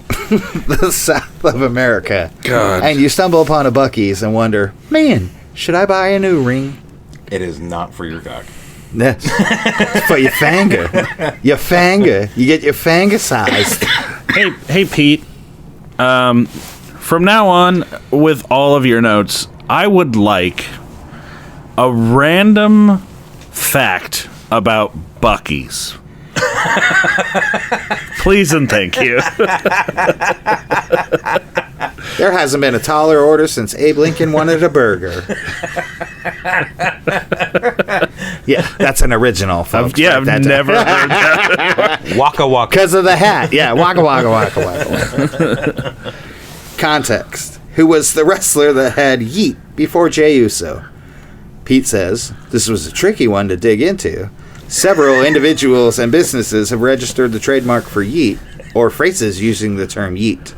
the South of America and you stumble upon a Buc-ee's and wonder, man, should I buy a new ring? It is not for your cock. Yes. It's for your fanger. Your fanger. You get your fanger sized. Hey, Pete. From now on, with all of your notes, I would like a random fact about Buc-ee's. Please and thank you. There hasn't been a taller order since Abe Lincoln wanted a burger. Yeah, that's an original, folks. I've never heard that. Waka waka. Because of the hat. Yeah, waka waka waka waka. Context. Who was the wrestler that had Yeet before Jey Uso? Pete says, this was a tricky one to dig into. Several individuals and businesses have registered the trademark for Yeet, or phrases using the term Yeet.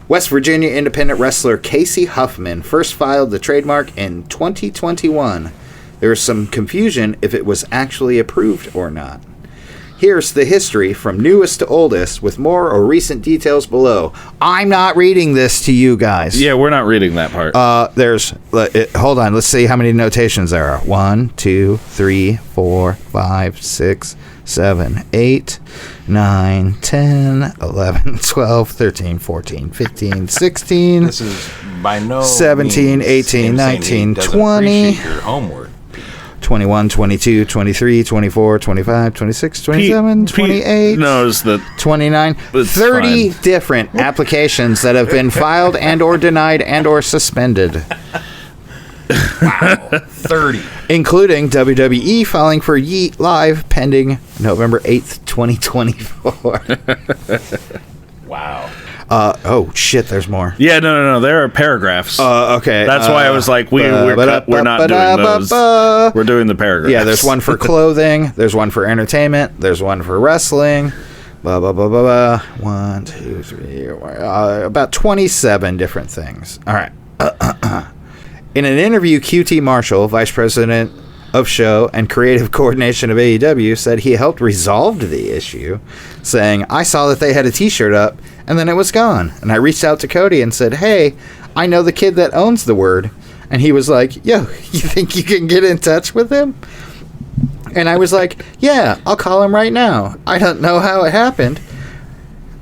West Virginia independent wrestler Casey Huffman first filed the trademark in 2021. There is some confusion if it was actually approved or not. Here's the history from newest to oldest with more or recent details below. I'm not reading this to you guys. Yeah, we're not reading that part. Hold on, let's see how many notations there are. 1, 2, 3, 4, 5, 6, 7, 8, 9, 10, 11, 12, 13, 14, 15, 16. This is by no 17, means 18, 19, 20. Your homework. 21, 22, 23, 24, 25, 26, 27, 28, knows that 29, 30 different applications that have been filed and or denied and or suspended. Wow. 30. Including WWE filing for Yeet Live pending November 8th, 2024. Wow. Oh, shit, there's more. Yeah, no. There are paragraphs. Okay. That's why I was like, we're not doing those. We're doing the paragraphs. Yeah, there's one for clothing. There's one for entertainment. There's one for wrestling. Blah, blah, blah, blah, blah. 1, 2, 3. About 27 different things. All right. In an interview, QT Marshall, vice president of show and creative coordination of AEW, said he helped resolve the issue, saying, I saw that they had a t-shirt up, and then it was gone. And I reached out to Cody and said, hey, I know the kid that owns the word. And he was like, yo, you think you can get in touch with him? And I was like, yeah, I'll call him right now. I don't know how it happened.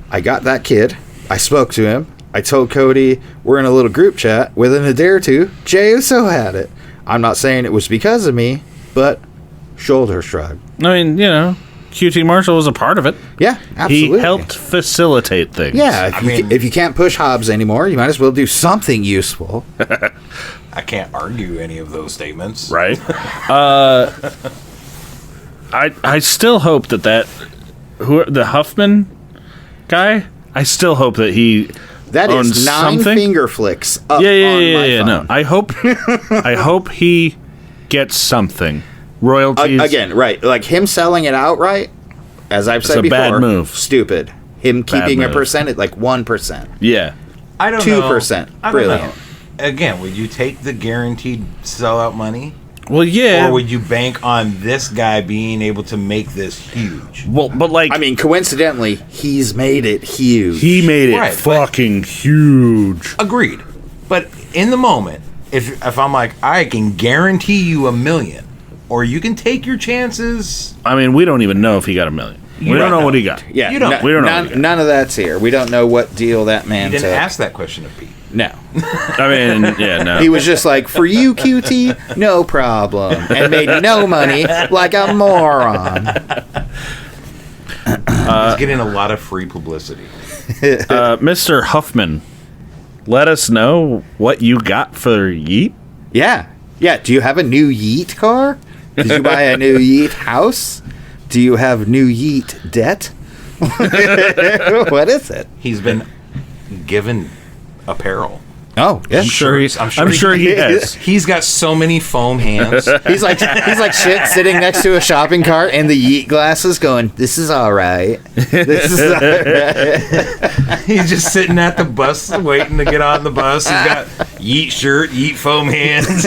I got that kid. I spoke to him. I told Cody we're in a little group chat. Within a day or two, Jey Uso had it. I'm not saying it was because of me, but shoulder shrug. I mean, QT Marshall was a part of it. Yeah, absolutely. He helped facilitate things. Yeah, if you can't push Hobbs anymore, you might as well do something useful. I can't argue any of those statements. Right. I still hope that the Huffman guy, I still hope that he that owns is 9 something. finger flicks up on my phone. No, I hope he gets something. Royalties. Again, right. Like him selling it outright, as I've said before. Bad move. Stupid. Him keeping a percentage, like 1%. Yeah. I don't know. 2%. Brilliant. Again, would you take the guaranteed sellout money? Well, yeah. Or would you bank on this guy being able to make this huge? Well, but like... I mean, coincidentally, he's made it huge. He made it fucking huge. Agreed. But in the moment, if I'm like, I can guarantee you $1 million, or you can take your chances... I mean, we don't even know if he got $1 million. We don't know what he got. Yeah, we don't know. None of that's here. We don't know what deal that man took. You didn't took. ask that question of Pete. No. I mean, yeah, no. He was just like, for you, QT, no problem. And made no money like a moron. He's getting a lot of free publicity. Mr. Huffman, let us know what you got for Yeet. Yeah. Yeah. Do you have a new Yeet car? Did you buy a new Yeet house? Do you have new Yeet debt? What is it? He's been given apparel. Oh, yeah. I'm sure he has. He's got so many foam hands. He's like shit sitting next to a shopping cart and the Yeet glasses going, this is all right. This is all right. He's just sitting at the bus waiting to get on the bus. He's got Yeet shirt, Yeet foam hands.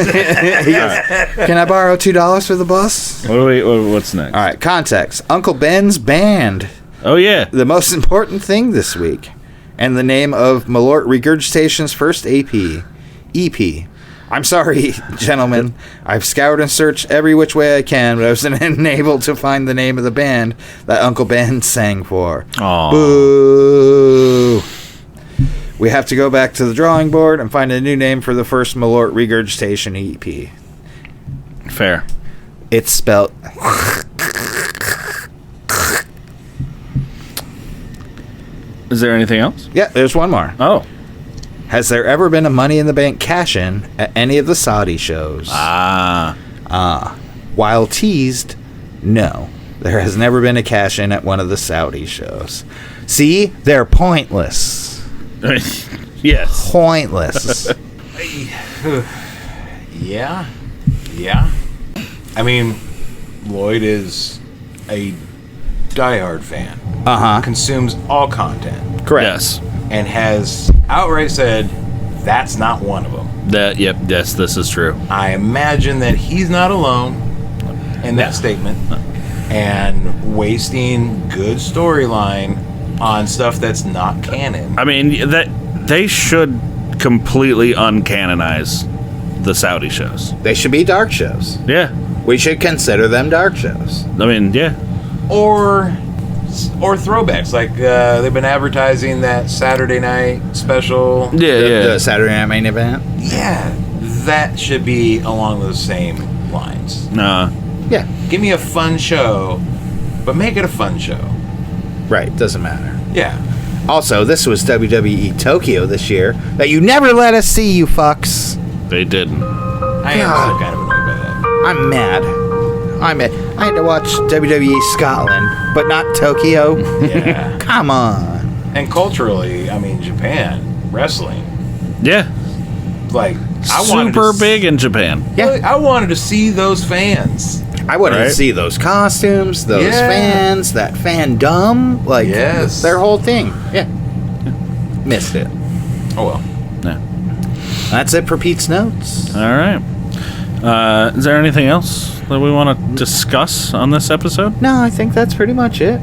Can I borrow $2 for the bus? What's next? All right, context. Uncle Ben's band. Oh, yeah. The most important thing this week. And the name of Malort Regurgitation's first EP. I'm sorry, gentlemen. I've scoured and searched every which way I can, but I was unable to find the name of the band that Uncle Ben sang for. Aww. Boo! We have to go back to the drawing board and find a new name for the first Malort Regurgitation EP. Fair. It's spelled... Is there anything else? Yeah, there's one more. Oh. Has there ever been a Money in the Bank cash-in at any of the Saudi shows? While teased, no. There has never been a cash-in at one of the Saudi shows. See? They're pointless. Yes. Pointless. Yeah. I mean, Lloyd is a diehard fan. Consumes all content. Correct. Yes. And has outright said that's not one of them. Yes, this is true. I imagine that he's not alone in that statement and wasting good storyline on stuff that's not canon. I mean, that they should completely uncanonize the Saudi shows. They should be dark shows. Yeah. We should consider them dark shows. I mean, yeah. Or throwbacks, like they've been advertising that Saturday night special. The Saturday night main event. Yeah, that should be along those same lines. Yeah. Give me a fun show, but make it a fun show. Right, doesn't matter. Yeah. Also, this was WWE Tokyo this year that you never let us see, you fucks. They didn't. I am still kind of annoyed by that. I'm mad. I had to watch WWE Scotland, but not Tokyo. Yeah. Come on. And culturally, I mean, Japan, wrestling. Yeah. Like, super big in Japan. Yeah. I wanted to see those fans. I wanted to see those costumes, those fans, that fandom. Like, their whole thing. Yeah. Missed it. Oh, well. Yeah. That's it for Pete's Notes. All right. Is there anything else that we want to discuss on this episode? No, I think that's pretty much it.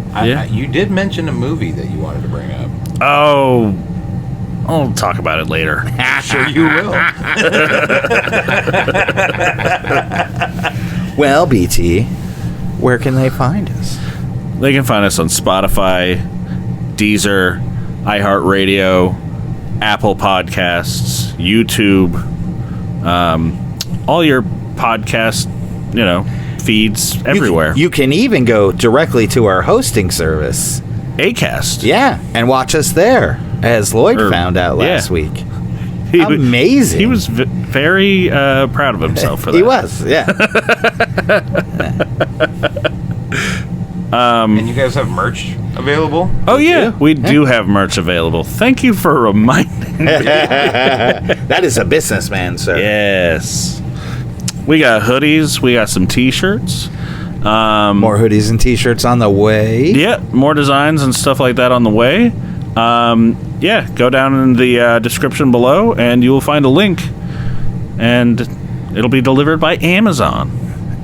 You did mention a movie that you wanted to bring up. Oh, I'll talk about it later. Sure you will. Well, BT, where can they find us? They can find us on Spotify, Deezer, iHeartRadio, Apple Podcasts, YouTube, all your podcast, feeds everywhere. You can even go directly to our hosting service, Acast. Yeah, and watch us there, as Lloyd found out last week. Amazing. He was very proud of himself for that. He was, yeah. And you guys have merch available? Oh, yeah. We do have merch available. Thank you for reminding me. That is a businessman, sir. Yes. We got hoodies. We got some T-shirts. More hoodies and T-shirts on the way. Yeah, more designs and stuff like that on the way. Yeah, go down in the description below, and you will find a link, and it'll be delivered by Amazon.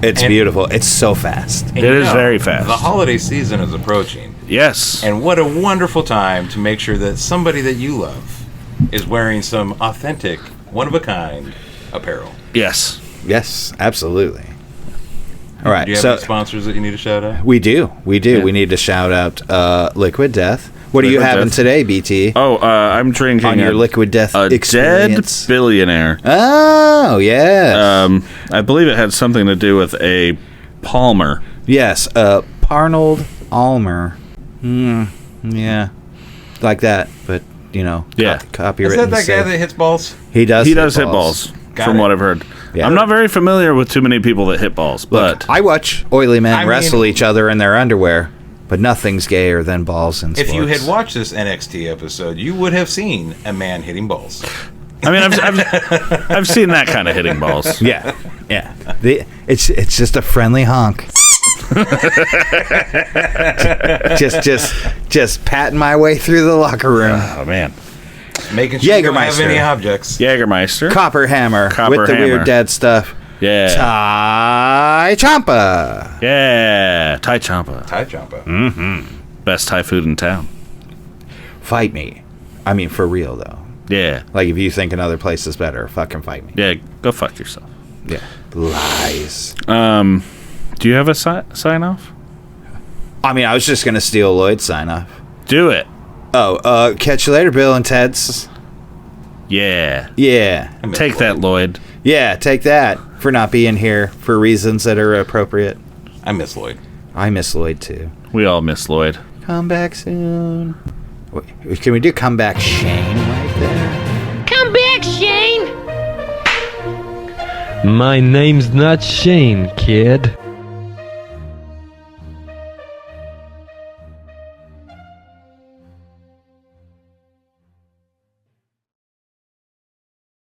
It's beautiful. It's so fast. It is very fast. The holiday season is approaching. Yes. And what a wonderful time to make sure that somebody that you love is wearing some authentic, one-of-a-kind apparel. Yes. Yes, absolutely. All right. Do you have any sponsors that you need to shout out? We do. Yeah. We need to shout out Liquid Death. What are you having today, BT? Oh, I'm drinking on your Liquid Death experience. Dead Billionaire. Oh, yes. I believe it had something to do with a Palmer. Yes, Parnold Almer. Yeah, like that, but copyright. Is that guy that hits balls? He does. He does hit balls. From what I've heard. Yeah. I'm not very familiar with too many people that hit balls, but I watch oily men wrestle each other in their underwear. But nothing's gayer than balls in sports. If you had watched this NXT episode, you would have seen a man hitting balls. I mean, I've seen that kind of hitting balls. Yeah. It's just a friendly honk. just patting my way through the locker room. Oh man, making sure you don't have any objects. Jägermeister, Copper Hammer with the weird dead stuff. Yeah. Thai Champa. Yeah. Thai Champa. Thai Champa. Mm-hmm. Best Thai food in town. Fight me. I mean, for real, though. Yeah. Like, if you think another place is better, fucking fight me. Yeah, go fuck yourself. Yeah. Lies. Do you have a sign off? I mean, I was just going to steal Lloyd's sign off. Do it. Oh, catch you later, Bill and Ted's. Yeah. Yeah. Take that, Lloyd. Yeah, take that for not being here for reasons that are appropriate. I miss Lloyd. I miss Lloyd, too. We all miss Lloyd. Come back soon. Wait, can we do Come Back Shane right there? Come back, Shane! My name's not Shane, kid.